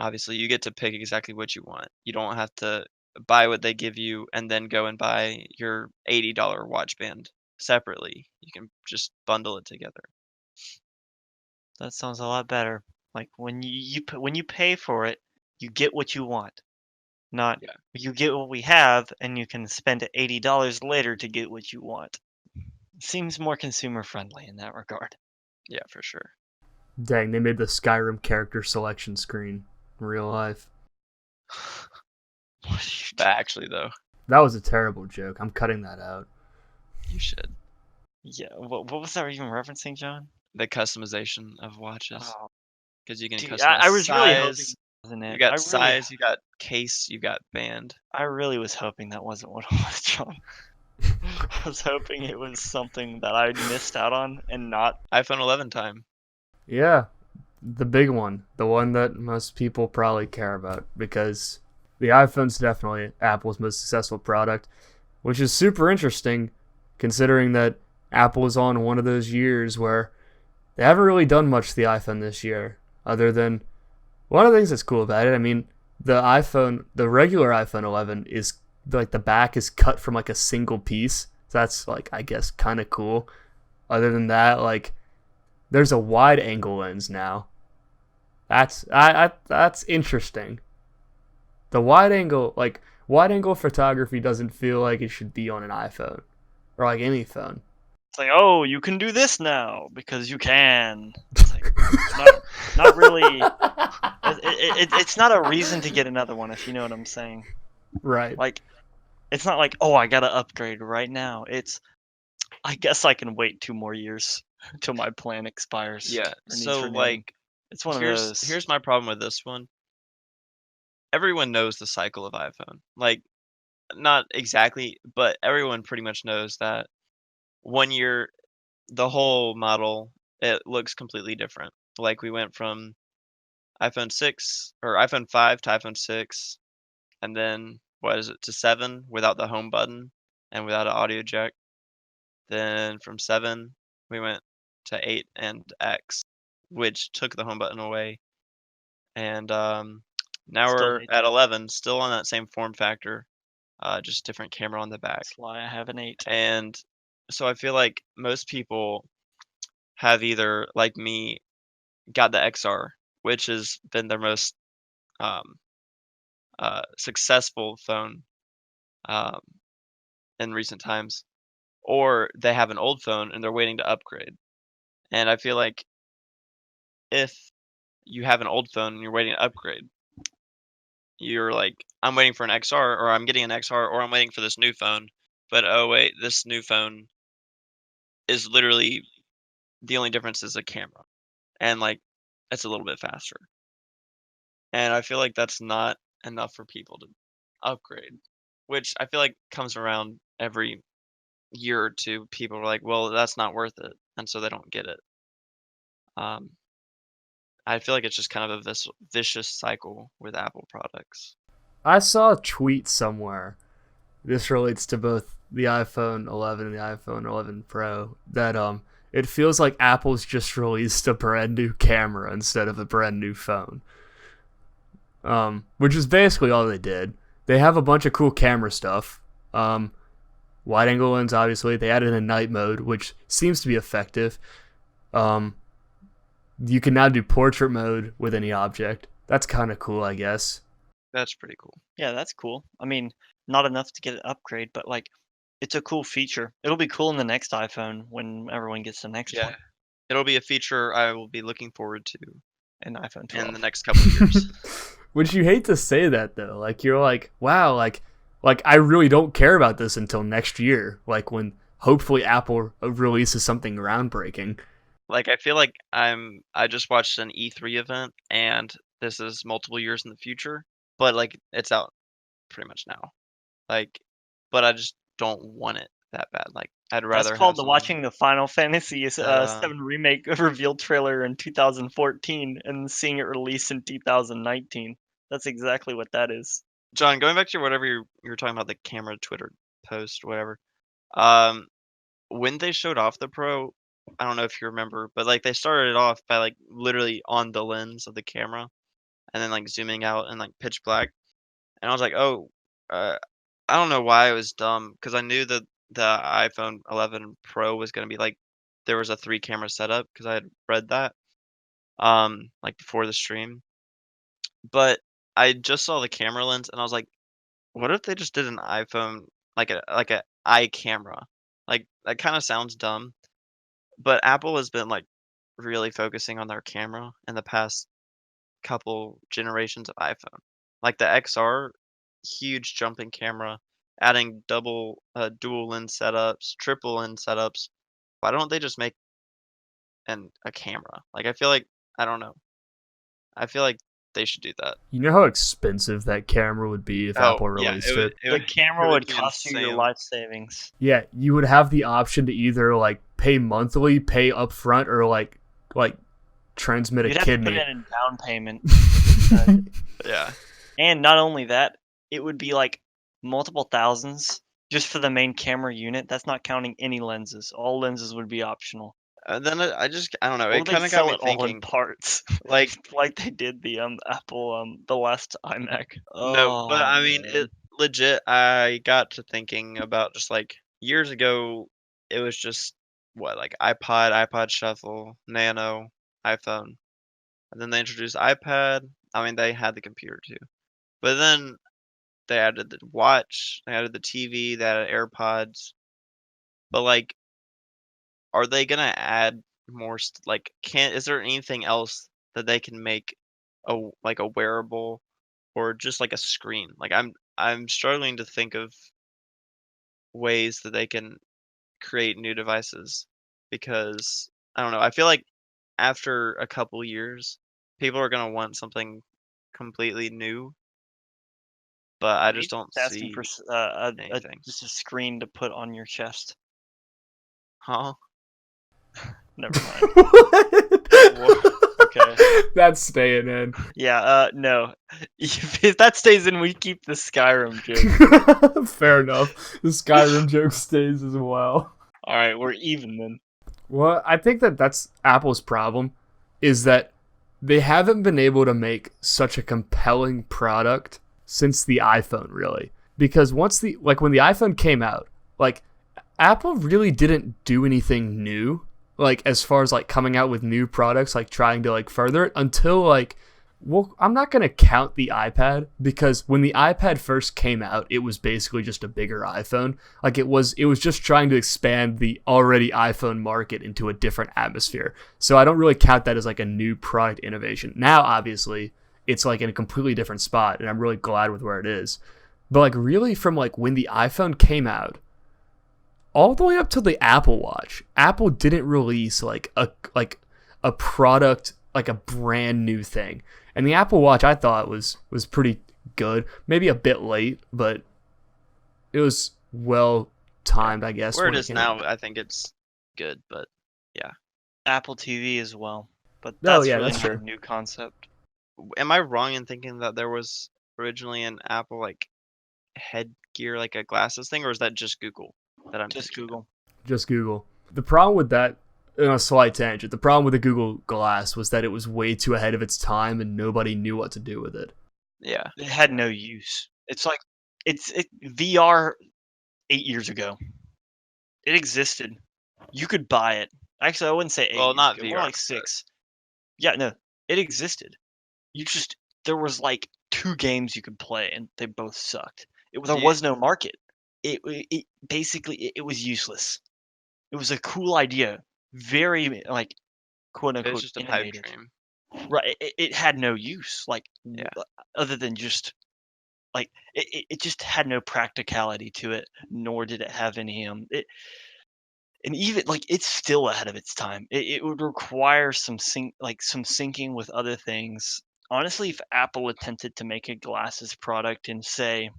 obviously you get to pick exactly what you want. You don't have to buy what they give you and then go and buy your $80 watch band separately. You can just bundle it together. That sounds a lot better. Like when when you pay for it, you get what you want. Not Yeah. you get what we have, and you can spend $80 later to get what you want. Seems more consumer friendly in that regard. Yeah, for sure. Dang, they made the Skyrim character selection screen in real life. What are you But actually, though, That was a terrible joke. I'm cutting that out. you should. Yeah, what was that even referencing, John? The customization of watches. Oh, Because you can dude, customize I was really hoping size. that wasn't You it. got size, you got case, you got band. I really was hoping that wasn't what it was, John. I was hoping it was something that I missed out on and not. iPhone 11 time. Yeah, the big one, the one that most people probably care about, because the iPhone's definitely Apple's most successful product, which is super interesting considering that Apple is on one of those years where they haven't really done much to the iPhone this year, other than one of the things that's cool about it. I mean, the regular iPhone 11 is like the back is cut from like a single piece. So that's like, I guess, kind of cool. Other than that, like, there's a wide angle lens now. That's interesting. The wide angle photography doesn't feel like it should be on an iPhone or like any phone. It's like, oh, you can do this now because you can. It's like, not really. It's not a reason to get another one, if you know what I'm saying. Right. Like, it's not like, oh, I gotta upgrade right now. It's, I guess I can wait 2 more years till my plan expires. Yeah. or needs So renewing. like It's one of here's those. here's my problem with this one. Everyone knows the cycle of iPhone. Like not exactly, but everyone pretty much knows that 1 year the whole model it looks completely different. Like we went from iPhone 6 or iPhone 5 to iPhone 6 and then what is it to 7 without the home button and without an audio jack. Then from 7 we went to 8 and X, which took the home button away. And now Still we're hate at that. 11, still on that same form factor, just different camera on the back. That's why I have an 8. And so I feel like most people have either, like me, got the XR, which has been their most um, successful phone um, in recent times, or they have an old phone and they're waiting to upgrade. And I feel like if you have an old phone and you're waiting to upgrade, you're like, I'm waiting for an XR, or I'm getting an XR, or I'm waiting for this new phone. But oh wait, this new phone is literally the only difference is a camera, and like it's a little bit faster. And I feel like that's not enough for people to upgrade, which I feel like comes around every year or two. People are like, well, that's not worth it, and so they don't get it. Um, I feel like it's just kind of a vicious cycle with Apple products. I saw a tweet somewhere. This relates to both the iPhone 11 and the iPhone 11 Pro that it feels like Apple's just released a brand new camera instead of a brand new phone. Which is basically all they did. They have a bunch of cool camera stuff. Wide angle lens, obviously. They added a night mode, which seems to be effective. You can now do portrait mode with any object. That's kind of cool, I guess. That's pretty cool. Yeah, that's cool. I mean, not enough to get an upgrade, but like, it's a cool feature. It'll be cool in the next iPhone when everyone gets the next Yeah, one, it'll be a feature I will be looking forward to an iPhone in 12. the next couple of years. Which you hate to say that though. Like you're like, wow, like I really don't care about this until next year. Like when hopefully Apple releases something groundbreaking. Like I feel like I just watched an E3 event and this is multiple years in the future, but like it's out pretty much now. Like but I just don't want it that bad. Like I'd That's rather have called the something watching the Final Fantasy that 7 remake reveal trailer in 2014 and seeing it release in 2019. That's exactly what that is. John, going back to whatever you were talking about the camera Twitter post, whatever. Um when they showed off the Pro, I don't know if you remember, but like they started it off by like literally on the lens of the camera and then like zooming out and like pitch black. And I was like, "Oh, uh, I don't know why it was dumb because I knew that the iPhone 11 Pro was going to be like there was a 3 camera setup because I had read that. like before the stream. But I just saw the camera lens and I was like, what if they just did an iPhone like a eye camera? Like that kind of sounds dumb, but Apple has been like really focusing on their camera in the past couple generations of iPhone. Like the XR, huge jump in camera, adding dual lens setups, triple lens setups. Why don't they just make a camera? Like I feel like I don't know. I feel like they should do that. You know how expensive that camera would be if Oh Apple yeah, released it? The camera it would be cost you your insane. life savings. Yeah, you would have the option to either like pay monthly, pay upfront, or like transmit You'd a have to put kidney. in a down payment. Yeah. And not only that, it would be like multiple thousands just for the main camera unit. That's not counting any lenses. All lenses would be optional. And then I don't know. Or It they kind of got sell me it all in thinking. parts, Like like they did the Apple the last iMac. no, but Oh I mean man. it legit. I got to thinking about just like years ago. It was just what like iPod, iPod Shuffle, Nano, iPhone, and then they introduced iPad. I mean they had the computer too, but then they added the watch, they added the TV, they added AirPods. But like, are they gonna add more? Like, can is there anything else that they can make like a wearable or just like a screen? Like, I'm struggling to think of ways that they can create new devices because I don't know. I feel like after a couple years, people are gonna want something completely new, but I Maybe just don't just asking for see anything. just a screen to put on your chest. Huh? Never mind. What? Okay. That's staying in. Yeah. No. If that stays in, we keep the Skyrim joke. Fair enough. The Skyrim joke stays as well. All right, we're even then. Well, I think that's Apple's problem, is that they haven't been able to make such a compelling product since the iPhone, really. Because when the iPhone came out, like Apple really didn't do anything new, like as far as like coming out with new products, like trying to like further it until like, well, I'm not going to count the iPad because when the iPad first came out, it was basically just a bigger iPhone. Like it was just trying to expand the already iPhone market into a different atmosphere. So I don't really count that as like a new product innovation. Now, obviously, it's like in a completely different spot and I'm really glad with where it is. But like really from like when the iPhone came out all the way up to the Apple Watch, Apple didn't release like a product, like a brand new thing. And the Apple Watch I thought was pretty good. Maybe a bit late, but it was well timed, I guess. Where it when is came now, out. I think it's good, but yeah. Apple TV as well, but Oh, that's yeah, really that's not a true. new concept. Am I wrong in thinking that there was originally an Apple like headgear, like a glasses thing, or is that just Google that I'm Just thinking of? Google. Just Google. The problem with that, in a slight tangent, the problem with the Google Glass was that it was way too ahead of its time and nobody knew what to do with it. Yeah. It had no use. It's like VR 8 years ago. It existed. You could buy it. Actually, I wouldn't say 8 Well, years not ago. More VR, like 6. Yeah, no, it existed. There was like 2 games you could play, and they both sucked. There Do you, was no market. It basically it was useless. It was a cool idea, very like quote it was unquote just a pipe innovative. dream. Right? It had no use, like Yeah. other than just like it just had no practicality to it, nor did it have any and even like it's still ahead of its time. It would require some syncing with other things. Honestly, if Apple attempted to make a glasses product and say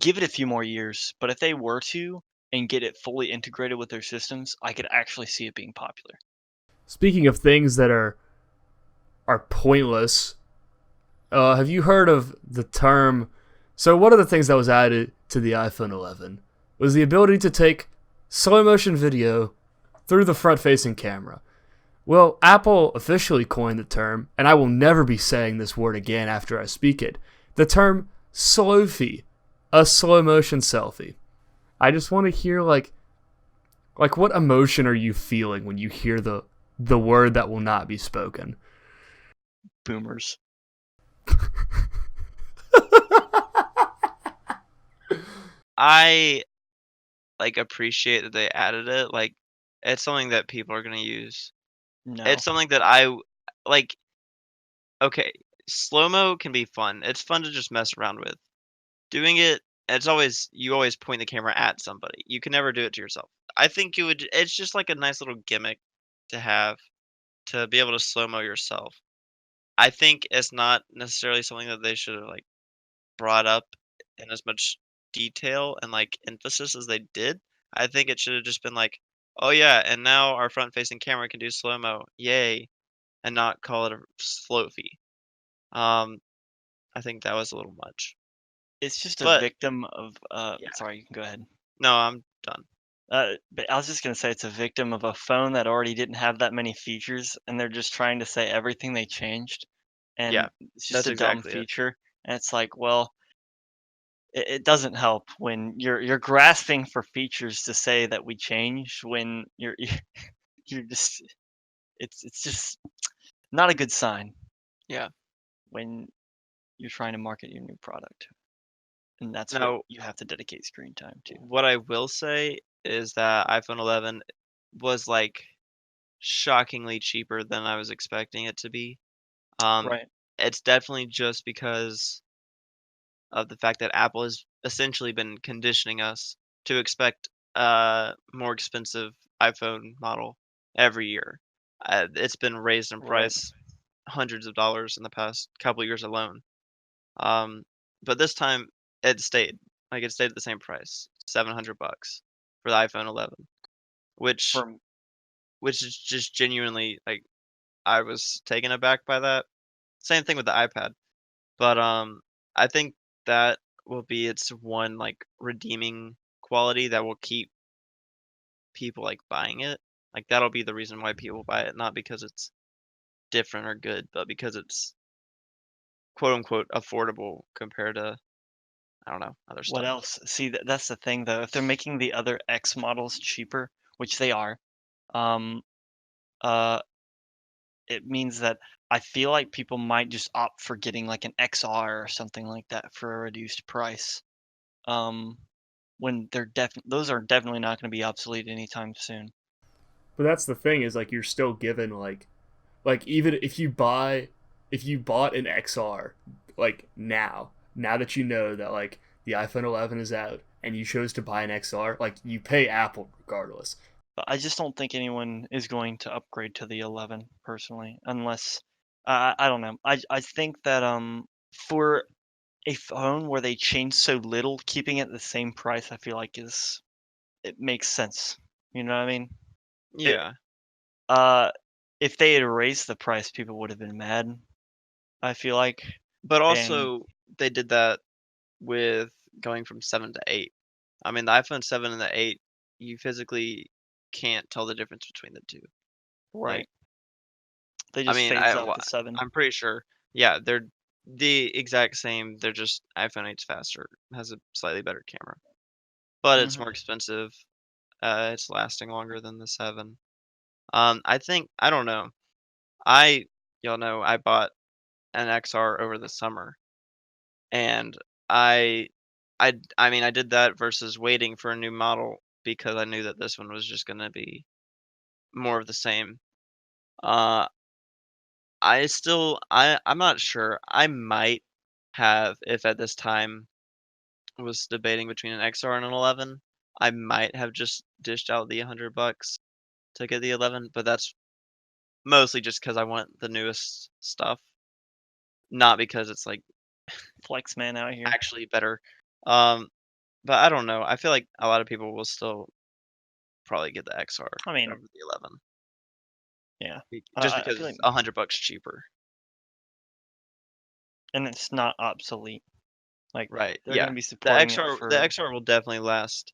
give it a few more years, but if they were to and get it fully integrated with their systems, I could actually see it being popular. Speaking of things that are pointless, have you heard of the term? So one of the things that was added to the iPhone 11 was the ability to take slow motion video through the front-facing camera. Well, Apple officially coined the term, and I will never be saying this word again after I speak it. The term slowfie, a slow motion selfie. I just want to hear like what emotion are you feeling when you hear the the word that will not be spoken. Boomers. I appreciate that they added it. Like, it's something that people are gonna use. No. It's something that I like. Okay, slow mo can be fun. It's fun to just mess around with. Doing it, you always point the camera at somebody. You can never do it to yourself. I think you would. It's just like a nice little gimmick to have to be able to slow mo yourself. I think it's not necessarily something that they should have like brought up in as much detail and like emphasis as they did. I think it should have just been like, oh yeah, and now our front facing camera can do slow mo, yay, and not call it a slow fee. Um, I think that was a little much. It's just a But victim of yeah, sorry, you can go ahead. no, I'm done. But I was just gonna say it's a victim of a phone that already didn't have that many features, and they're just trying to say everything they changed, Yeah, and it's just that's a dumb exactly it. feature. And it's like, well, it doesn't help when you're grasping for features to say that we changed when you're just it's just not a good sign Yeah. when you're trying to market your new product, and that's what Now, you have to dedicate screen time to. what I will say is that iPhone 11 was like shockingly cheaper than I was expecting it to be. Um, Right. it's definitely just because of the fact that Apple has essentially been conditioning us to expect a more expensive iPhone model every year. It's been raised in Right. price hundreds of dollars in the past couple years alone. Um, but this time it stayed. Like it stayed at the same price, $700 for the iPhone 11, which For which is just genuinely like I was taken aback by that. Same thing with the iPad. But, I think that will be its one, like, redeeming quality that will keep people, like, buying it. Like, that'll be the reason why people buy it, not because it's different or good, but because it's quote unquote "affordable" compared to, I don't know, other what stuff. else? See, that's the thing though. If they're making the other X models cheaper, which they are, um, uh, it means that I feel like people might just opt for getting like an XR or something like that for a reduced price. Um, when those are definitely not going to be obsolete anytime soon. But that's the thing is like you're still given like even if you bought an XR like now that you know that like the iPhone 11 is out and you chose to buy an XR, like you pay Apple regardless. But I just don't think anyone is going to upgrade to the 11 personally, unless I don't know. I think that for a phone where they change so little, keeping it the same price, I feel like it makes sense. You know what I mean? It Yeah. uh if they had raised the price, people would have been mad, I feel like. But And also, they did that with going from 7 to 8. I mean, the iPhone 7 and the 8, you physically can't tell the difference between the 2. Like right, they I just mean, phased out the 7. I'm pretty sure. Yeah, they're the exact same. They're just iPhone 8's faster, has a slightly better camera, but it's more Mhm. expensive. It's lasting longer than the 7. I think I don't know. I Y'all know I bought an XR over the summer, and I I mean I did that versus waiting for a new model because I knew that this one was just gonna be more of the same. Uh, I'm not sure. I might have if at this time was debating between an XR and an 11, I might have just dished out the $100 to get the 11, but that's mostly just because I want the newest stuff, not because it's, like, Flex man out here. actually better. Um, but I don't know. I feel like a lot of people will still probably get the XR I mean, over the 11 yeah. just I because feel like, it's $100 cheaper. and it's not obsolete. Like Right, they're yeah. gonna be supporting it The for XR will definitely last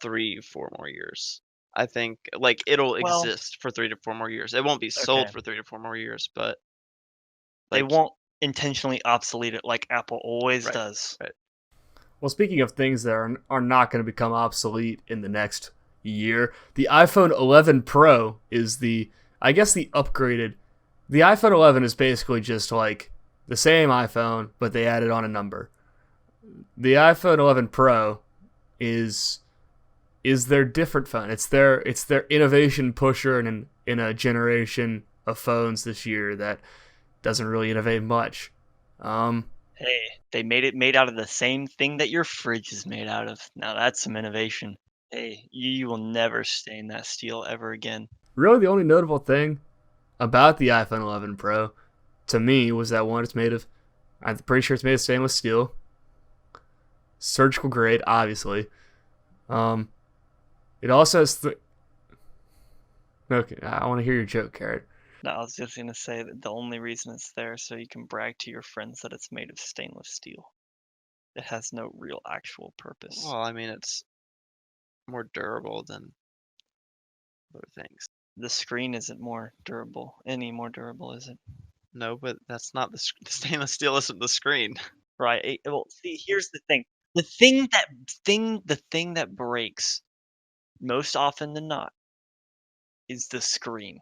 3, 4 more years. I think, like, it'll well, exist for 3 to 4 more years. It won't be sold okay. for 3 to 4 more years, but, They like won't intentionally obsolete it like Apple always right, does. right. Well, speaking of things that are not going to become obsolete in the next year. The iPhone 11 Pro is I guess the upgraded. The iPhone 11 is basically just like the same iPhone, but they added on a number. The iPhone 11 Pro is their different phone. It's their innovation pusher in a generation of phones this year that doesn't really innovate much. Hey, they made out of the same thing that your fridge is made out of. Now that's some innovation. Hey, you will never stain that steel ever again. Really, the only notable thing about the iPhone 11 Pro to me was that one, it's made of, I'm pretty sure it's made of stainless steel, surgical grade, obviously. It also has okay, I want to hear your joke, Garrett. No, I was just gonna say that the only reason it's there so you can brag to your friends that it's made of stainless steel. It has no real actual purpose. Well, I mean, it's more durable than other things. The screen isn't more durable. Any more durable, is it? No, but that's not the stainless steel isn't the screen. Right. Well, see, here's the thing. The thing that breaks most often than not is the screen.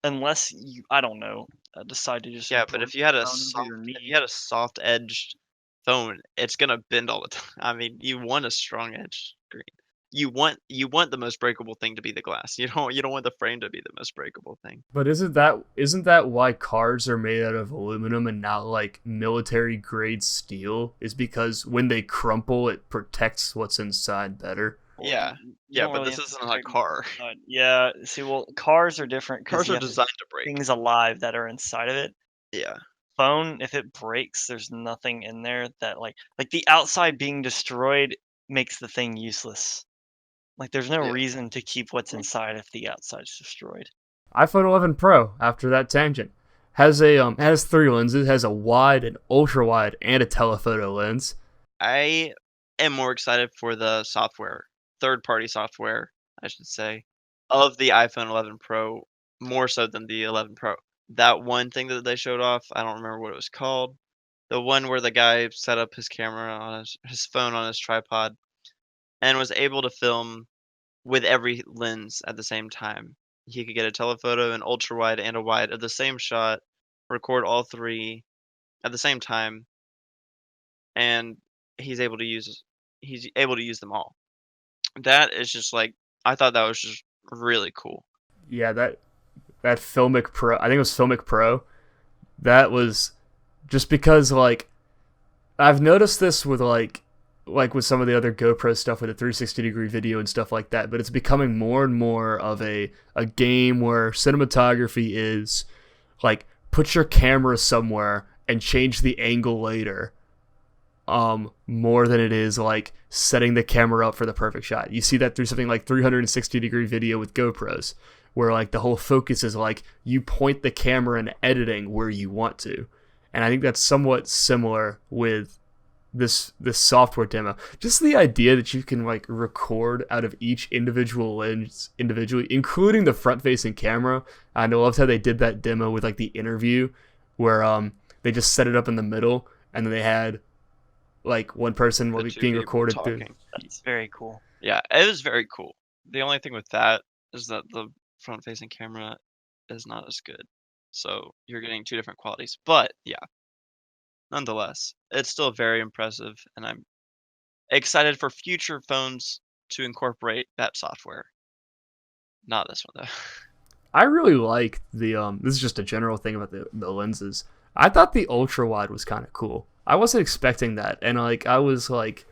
Unless you, I don't know, decide to just Yeah, but break if you had it a down over soft your if knee. you had a soft edged phone, it's gonna bend all the time. I mean, you want a strong edge screen. You want the most breakable thing to be the glass. You don't want the frame to be the most breakable thing. But isn't that why cars are made out of aluminum and not like military grade steel? Is because when they crumple, it protects what's inside better. Well, Yeah. you Yeah, don't but really this have to isn't a break car. inside. Yeah, see, well, cars are different because Cars you are have designed to break. things alive that are inside of it. Yeah. Phone, if it breaks, there's nothing in there that like the outside being destroyed makes the thing useless. Like there's no Yeah. reason to keep what's inside if the outside's destroyed. iPhone 11 Pro, after that tangent, has three lenses, has a wide, an ultra wide, and a telephoto lens. I am more excited for the software, third-party software, I should say, of the iPhone 11 Pro more so than the 11 Pro. That one thing that they showed off, I don't remember what it was called. The one where the guy set up his camera on his phone on his tripod and was able to film with every lens at the same time. He could get a telephoto, an ultra wide, and a wide of the same shot, record all three at the same time, and he's able to use them all. That is just like I thought that was just really cool. Yeah, that Filmic Pro, I think it was Filmic Pro. That was just because like I've noticed this with like with some of the other GoPro stuff with the 360-degree video and stuff like that, but it's becoming more and more of a game where cinematography is like put your camera somewhere and change the angle later. More than it is like setting the camera up for the perfect shot. You see that through something like 360-degree video with GoPros, where like the whole focus is like you point the camera in editing where you want to. And I think that's somewhat similar with this software demo. Just the idea that you can like record out of each individual lens individually, including the front facing camera. I loved how they did that demo with like the interview where they just set it up in the middle and then they had like one person The being two people recorded through. talking. That's very cool. Yeah, it was very cool. The only thing with that is that the front-facing camera is not as good. So you're getting two different qualities. But yeah, nonetheless, it's still very impressive, and I'm excited for future phones to incorporate that software. Not this one though. I really like the this is just a general thing about the lenses. I thought the ultra wide was kind of cool. I wasn't expecting that, and like I was like,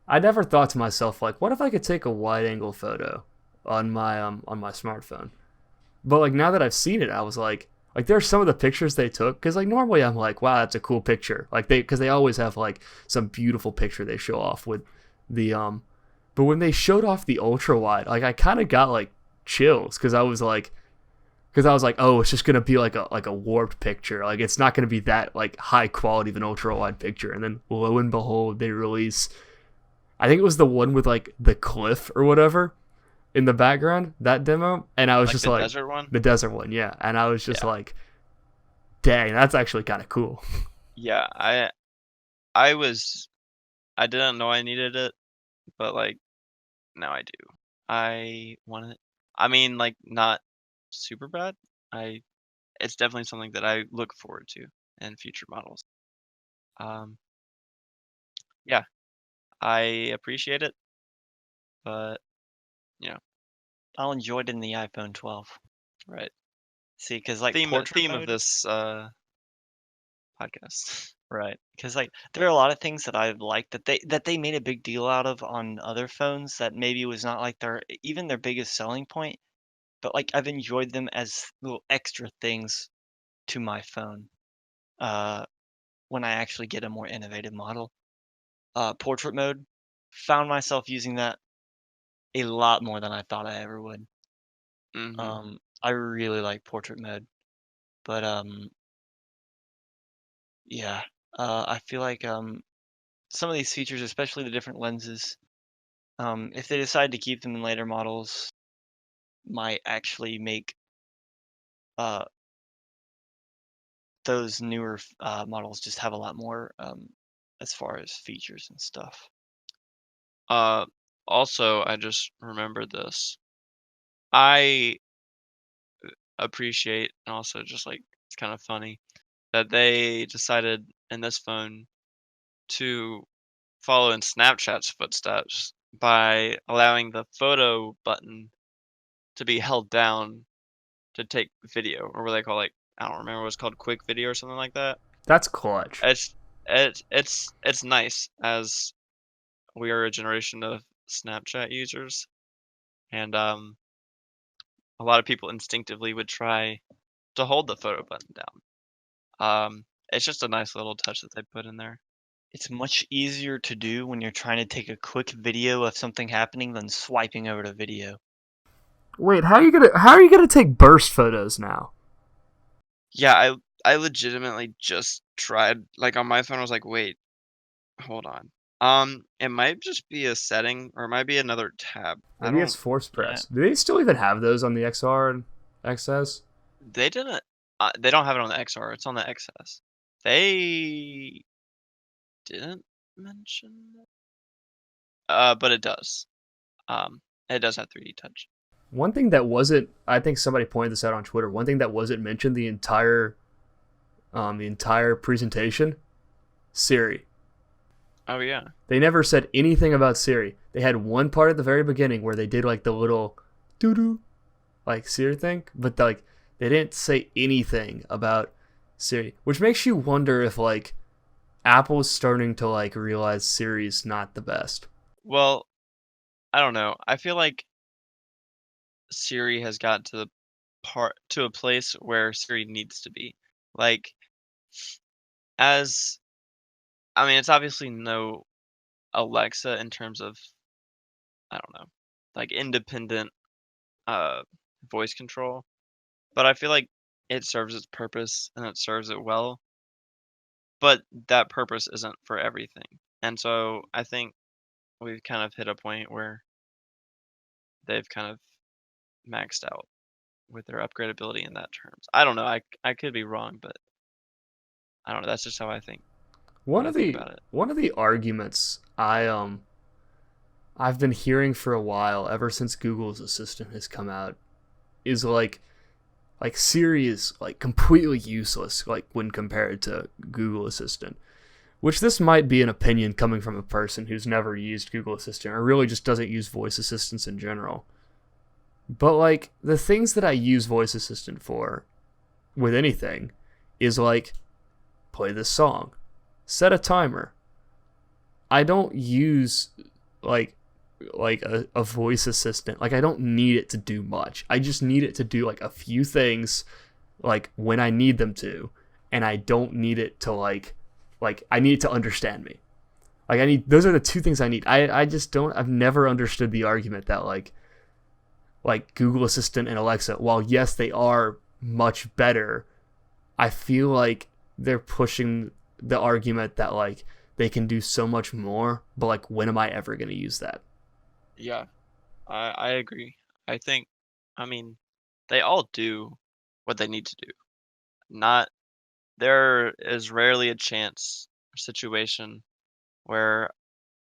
I never thought to myself like, what if I could take a wide angle photo on my smartphone? But like now that I've seen it, I was like there's some of the pictures they took because like normally I'm like, wow, that's a cool picture. Like because they always have like some beautiful picture they show off with the but when they showed off the ultra wide, like I kind of got like chills because I was like, oh, it's just gonna be like a warped picture. Like it's not gonna be that like high quality of an ultra wide picture. And then lo and behold, they release. I think it was the one with like the cliff or whatever in the background, that demo, and I was Like just the like desert one? the desert one, yeah. And I was just Yeah. like, dang, that's actually kind of cool. Yeah, I didn't know I needed it, but like now I do. I want it. I mean, like, not super bad. I It's definitely something that I look forward to in future models. Um, yeah, I appreciate it, but you know, I'll enjoy it in the iPhone 12. right. See, because like Theme portrait theme of mode, this podcast. right? Because like there are a lot of things that I've liked that they made a big deal out of on other phones that maybe was not like even their biggest selling point, but like I've enjoyed them as little extra things to my phone. Uh, when I actually get a more innovative model, portrait mode, found myself using that a lot more than I thought I ever would. Hmm. I really like portrait mode, but yeah, I feel like some of these features, especially the different lenses, if they decide to keep them in later models, might actually make uh, those newer models just have a lot more as far as features and stuff. Uh, Also, I just remembered this. I appreciate and also just like it's kind of funny that they decided in this phone to follow in Snapchat's footsteps by allowing the photo button to be held down to take video, or what they call, like, I don't remember what it's called, quick video or something like that. That's clutch. It's nice as we are a generation of Snapchat users, and a lot of people instinctively would try to hold the photo button down. It's just a nice little touch that they put in there. It's much easier to do when you're trying to take a quick video of something happening than swiping over to video. Wait, how are you gonna take burst photos now? Yeah, I legitimately just tried, like, on my phone, I was like, "Wait, hold on." It might just be a setting, or it might be another tab. I Maybe it's don't force Yeah, press. Do they still even have those on the XR and XS? They didn't they don't have it on the XR, it's on the XS. They didn't mention it, but it does have 3D touch. One thing that wasn't, I think somebody pointed this out on Twitter. One thing that wasn't mentioned the entire presentation, Siri. Oh, yeah. They never said anything about Siri. They had one part at the very beginning where they did like the little doo doo like Siri thing, but like they didn't say anything about Siri, which makes you wonder if like Apple's starting to like realize Siri's not the best. Well, I don't know. I feel like Siri has got to a place where Siri needs to be. Like, as I mean, it's obviously no Alexa in terms of, I don't know, like, independent, uh, voice control, but I feel like it serves its purpose, and it serves it well, but that purpose isn't for everything, and so I think we've kind of hit a point where they've kind of maxed out with their upgradability in that terms. I don't know, I could be wrong, but I don't know, that's just how I think One when I of think the about it. one of the arguments I've been hearing for a while, ever since Google's Assistant has come out, is like Siri is like completely useless like when compared to Google Assistant. Which this might be an opinion coming from a person who's never used Google Assistant or really just doesn't use voice assistants in general. But like the things that I use voice assistant for with anything is like play this song, set a timer. I don't use like a voice assistant. Like I don't need it to do much. I just need it to do like a few things like when I need them to, and I don't need it to like I need it to understand me. Like I need those are the two things I need. I just don't I've never understood the argument that like Google Assistant and Alexa, while yes they are much better, I feel like they're pushing the argument that like they can do so much more, but like when am I ever going to use that? Yeah, I agree. I think, I mean, they all do what they need to do. Not There is rarely a chance or situation where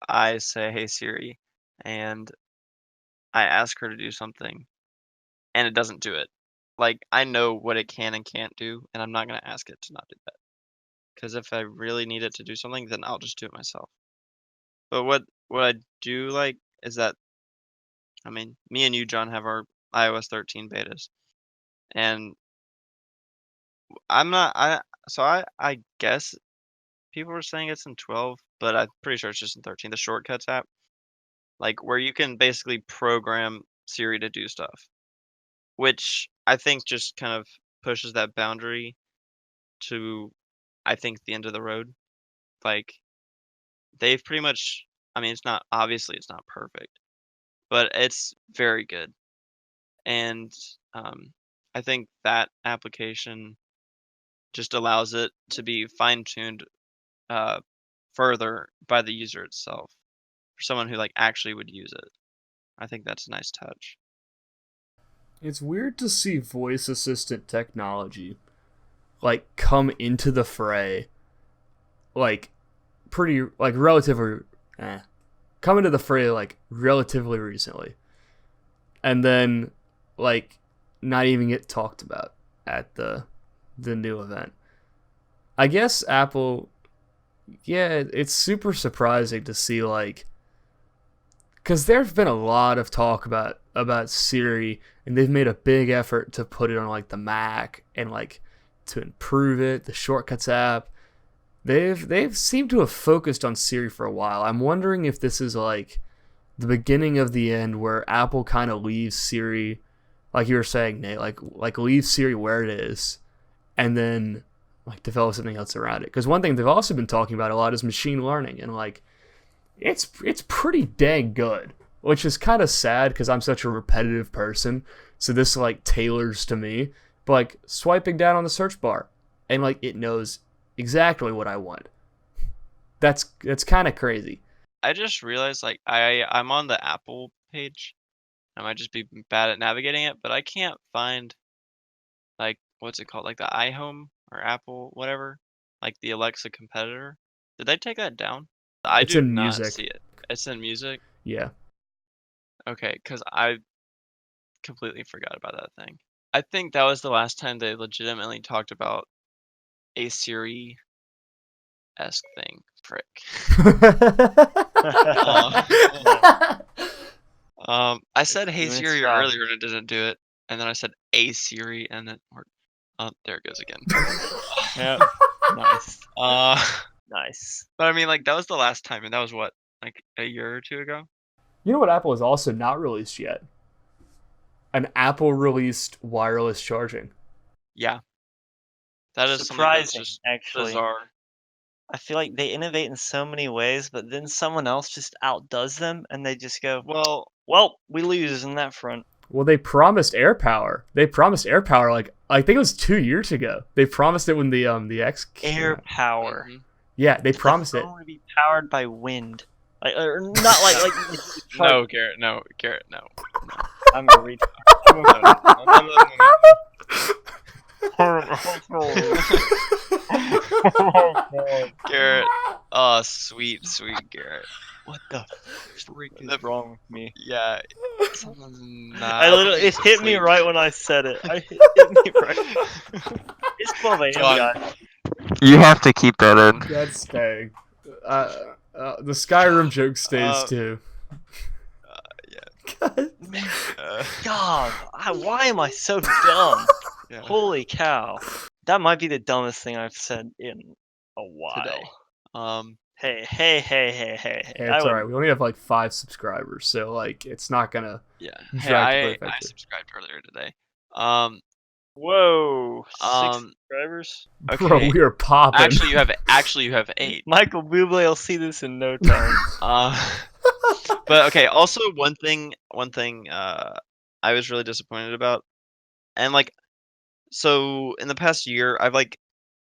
I say, "Hey Siri," and I ask her to do something and it doesn't do it. Like, I know what it can and can't do, and I'm not gonna ask it to not do that. Because if I really need it to do something, then I'll just do it myself. But what I do like is that, I mean, me and you, John, have our iOS 13 betas, and I'm not I so I guess people were saying it's in 12, but I'm pretty sure it's just in 13. The Shortcuts app, like where you can basically program Siri to do stuff, which I think just kind of pushes that boundary to, I think, the end of the road. Like they've pretty much, I mean, it's not, obviously it's not perfect, but it's very good. And um, I think that application just allows it to be fine-tuned uh, further by the user itself for someone who like actually would use it. I think that's a nice touch. It's weird to see voice assistant technology like come into the fray, like pretty like relatively, come into the fray like relatively recently, and then like not even get talked about at the new event. I guess Apple, yeah, it's super surprising to see like because there's been a lot of talk about Siri, and they've made a big effort to put it on like the Mac and like to improve it. The Shortcuts app, they've seemed to have focused on Siri for a while. I'm wondering if this is like the beginning of the end, where Apple kind of leaves Siri, like you were saying, Nate, like leaves Siri where it is, and then like develop something else around it. Because one thing they've also been talking about a lot is machine learning, and like it's pretty dang good, which is kind of sad because I'm such a repetitive person. So this like tailors to me. But like swiping down on the search bar, and like it knows exactly what I want. That's kind of crazy. I just realized like I'm on the Apple page. I might just be bad at navigating it, but I can't find like what's it called? Like the iHome or Apple, whatever. Like the Alexa competitor. Did they take that down? I It's do in not music. see it. It's in music? Yeah. Okay, because I completely forgot about that thing. I think that was the last time they legitimately talked about a Siri-esque thing. Frick. I said "Hey Doing its Siri" job. earlier and it didn't do it, and then I said "A Siri" and then there it goes again. Yep. Nice. Nice. But I mean, like that was the last time, and that was what, like a year or two ago. You know what Apple has also not released yet? An Apple released wireless charging. Yeah, that is something that's Surprising, just actually. bizarre. I feel like they innovate in so many ways, but then someone else just outdoes them, and they just go, Well, "Well, we lose in that front." Well, they promised AirPower. They promised AirPower like I think it was 2 years ago. They promised it when the X came Air out. power. mhm. Yeah, they The promised it. phone would be powered by wind, like or not like No, Garrett, no, Garrett, no. I'm a retard. No, no, no, no, no, no, no. Garrett, oh, sweet, sweet Garrett. What the freak is The- wrong with me? Yeah, someone's not. I literally, it hit me right when I said it. It hit me right. It's 12 a.m., John. guys. You have to keep that in. That's staying. The Skyrim joke stays too. God. God, why am I so dumb? Yeah. Holy cow. That might be the dumbest thing I've said in a while. Today. Hey. Hey, it's alright. We only have like 5 subscribers, so like it's not gonna Yeah. drastically Hey, affect I it. subscribed earlier today. Whoa, 6 subscribers? Okay. Bro, we are popping. Actually you have 8. Michael Bublé will see this in no time. But okay, also one thing I was really disappointed about, and like so in the past year I've like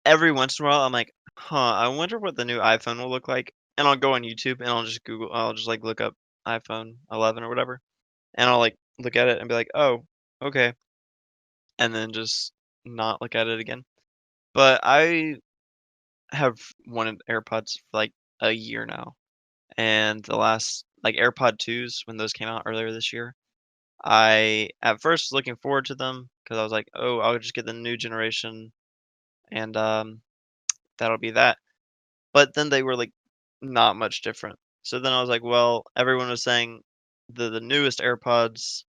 every once in a while I'm like, I wonder what the new iPhone will look like. And I'll go on YouTube and I'll just like look up iPhone 11 or whatever. And I'll like look at it and be like, "Oh, okay." And then just not look at it again. But I have wanted AirPods for like a year now. And the last like AirPod 2s when those came out earlier this year, I at first was looking forward to them because I was like, "Oh, I'll just get the new generation and, that'll be that." But then they were, like, not much different. So then I was like, well, everyone was saying the newest AirPods,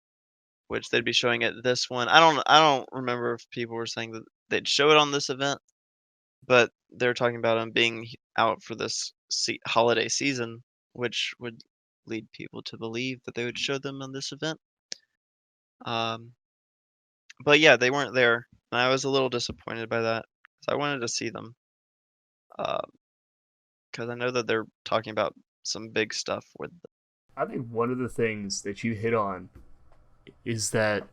which they'd be showing at this one. I don't remember if people were saying that they'd show it on this event, but they're talking about them being out for this holiday season, which would lead people to believe that they would show them on this event. Um, but yeah, they weren't there, and I was a little disappointed by that 'cause I wanted to see them. Because I know that they're talking about some big stuff with. I think one of the things that you hit on is that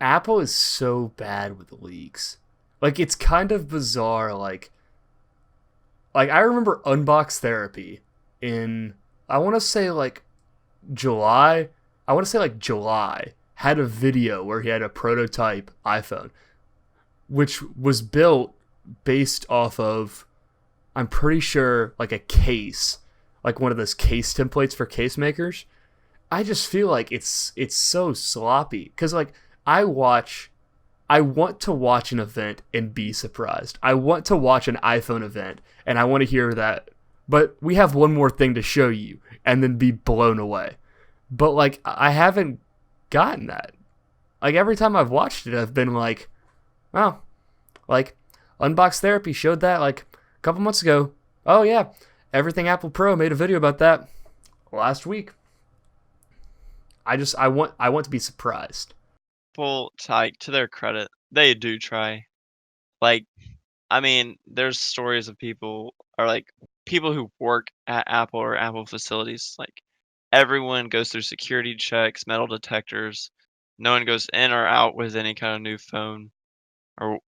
Apple is so bad with leaks. Like it's kind of bizarre. Like I remember Unbox Therapy in I want to say like July. I want to say like July had a video where he had a prototype iPhone, which was built based off of I'm pretty sure like a case, like one of those case templates for case makers. I just feel like it's so sloppy because like I want to watch an event and be surprised. I want to watch an iPhone event and I want to hear that. But we have one more thing to show you and then be blown away. But like I haven't gotten that. Like every time I've watched it, I've been like, oh, like Unbox Therapy showed that like a couple months ago. Oh yeah, Everything Apple Pro made a video about that last week. I want to be surprised. Well, to their credit, they do try. Like, I mean, there's stories of people or like people who work at Apple or Apple facilities. Like, everyone goes through security checks, metal detectors. No one goes in or out with any kind of new phone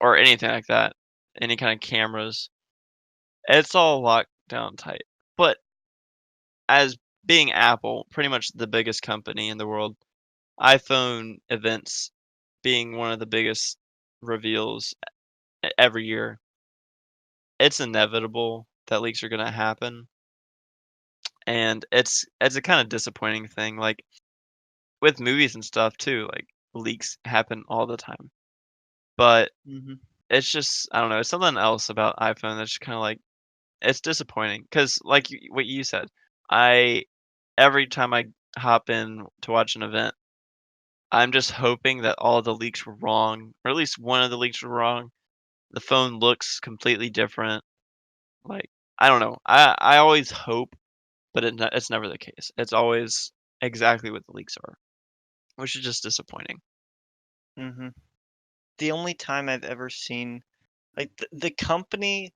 or anything like that. Any kind of cameras. It's all locked down tight. But as being Apple, pretty much the biggest company in the world, iPhone events being one of the biggest reveals every year, it's inevitable that leaks are gonna happen, and it's a kinda disappointing thing, like, with movies and stuff too, like, leaks happen all the time, but Mhm. it's just I don't know, it's something else about iPhone that's just kinda like it's disappointing because like what you said, I every time I hop in to watch an event, I'm just hoping that all the leaks were wrong, or at least one of the leaks were wrong. The phone looks completely different. Like, I don't know. I always hope, but it's never the case. It's always exactly what the leaks are, which is just disappointing. Mhm. The only time I've ever seen like the company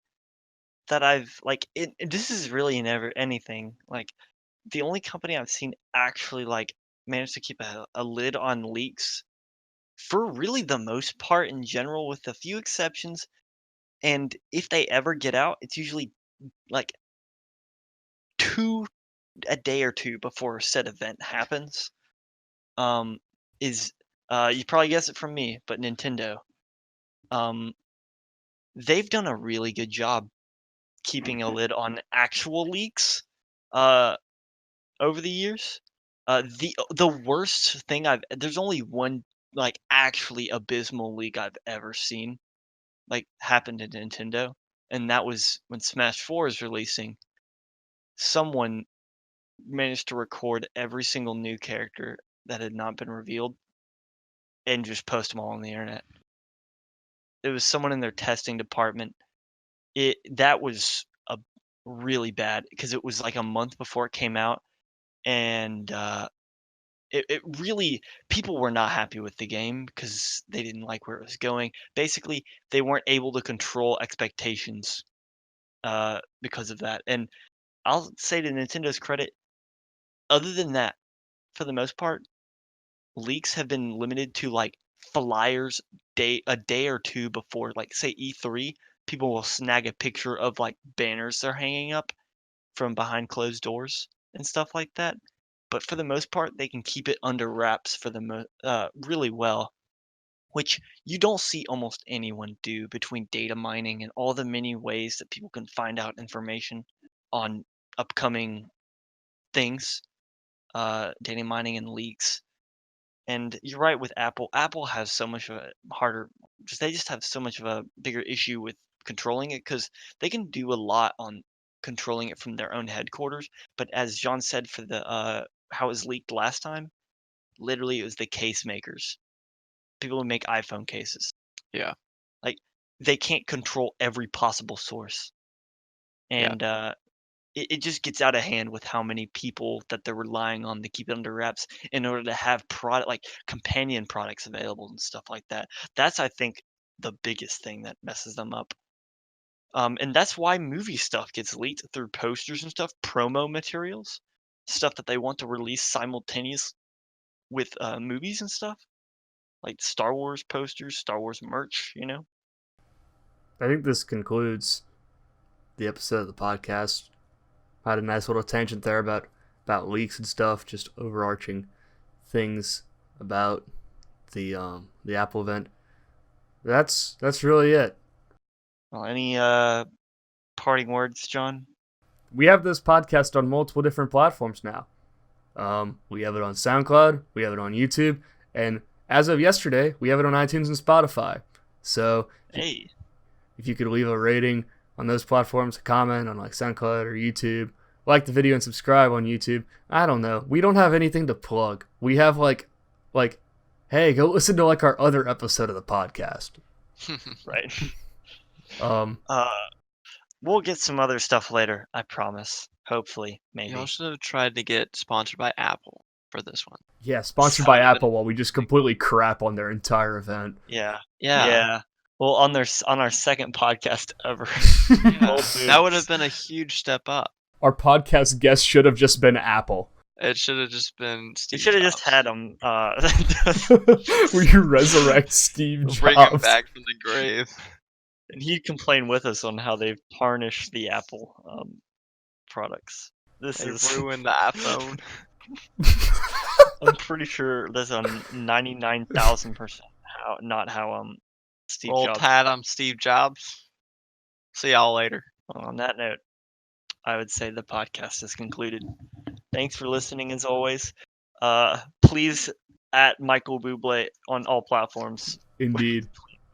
that I've like this is really never anything. Like the only company I've seen actually like manage to keep a lid on leaks for really the most part in general with a few exceptions. And if they ever get out, it's usually like two a day or two before said event happens. Um, is you probably guess it from me, but Nintendo. Um, they've done a really good job keeping a lid on actual leaks uh, over the years. The worst thing there's only one like actually abysmal leak I've ever seen like happened in Nintendo, and that was when Smash 4 is releasing. Someone managed to record every single new character that had not been revealed and just post them all on the internet. It was someone in their testing department. That was a really bad because it was like a month before it came out, and it really people were not happy with the game because they didn't like where it was going. Basically, they weren't able to control expectations because of that. And I'll say to Nintendo's credit, other than that, for the most part, leaks have been limited to like flyers a day or two before, like say E3. People will snag a picture of like banners they're hanging up from behind closed doors and stuff like that. But for the most part, they can keep it under wraps for really well, which you don't see almost anyone do between data mining and all the many ways that people can find out information on upcoming things, data mining and leaks. And you're right with Apple. Apple has so much of a harder, they just have so much of a bigger issue with controlling it because they can do a lot on controlling it from their own headquarters. But as John said for the how it was leaked last time, literally it was the case makers, people who make iPhone cases. Yeah. Like they can't control every possible source, Yeah. and it just gets out of hand with how many people that they're relying on to keep it under wraps in order to have product like companion products available and stuff like that. That's I think the biggest thing that messes them up. And that's why movie stuff gets leaked through posters and stuff, promo materials, stuff that they want to release simultaneous with movies and stuff, like Star Wars posters, Star Wars merch. I think this concludes the episode of the podcast. I had a nice little tangent there about leaks and stuff, just overarching things about the Apple event. That's really it. Well, any parting words, John? We have this podcast on multiple different platforms now. We have it on SoundCloud, we have it on YouTube, and as of yesterday, we have it on iTunes and Spotify. So, Hey, if you could leave a rating on those platforms, a comment on like SoundCloud or YouTube, like the video and subscribe on YouTube. I don't know. We don't have anything to plug. We have like, hey, go listen to like our other episode of the podcast. right. Um, We'll get some other stuff later, I promise. Hopefully, maybe. Y'all should have tried to get sponsored by Apple for this one. yeah, sponsored by Son of a- Apple while we just completely crap on their entire event. Yeah. Yeah. Yeah. Well, on our second podcast ever. Yeah. Old That would Boots. have been a huge step up. Our podcast guest should have just been Apple. It should have just been You Steve should have just Jobs. had them. We resurrect Steve Jobs. Bring him back from the grave. And he'd complain with us on how they've tarnished the Apple products. This They is. ruined the iPhone. I'm pretty sure that's on 99,000% not how Steve Roll Jobs. Tide, I'm Steve Jobs. See y'all later. On that note, I would say the podcast is concluded. Thanks for listening as always. Please at Michael Bublé on all platforms. Indeed.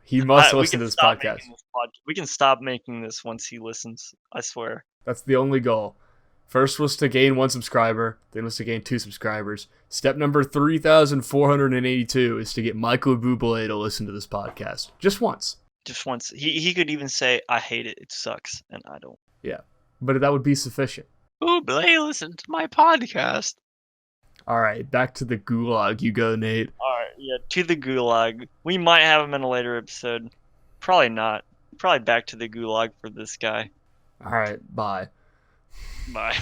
He must We listen can to this stop podcast. making this we can stop making this once he listens. I swear. That's the only goal. First was to gain 1 subscriber, then was to gain 2 subscribers. Step number 3,482 is to get Michael Bublé to listen to this podcast. Just once. Just once. He could even say, I hate it. It sucks. And I don't. But that would be sufficient. Ooh, Blay, listen to my podcast. Alright, back to the gulag. You go, Nate. Alright, yeah, to the gulag. We might have him in a later episode. Probably not. Probably back to the gulag for this guy. Alright, bye. Bye.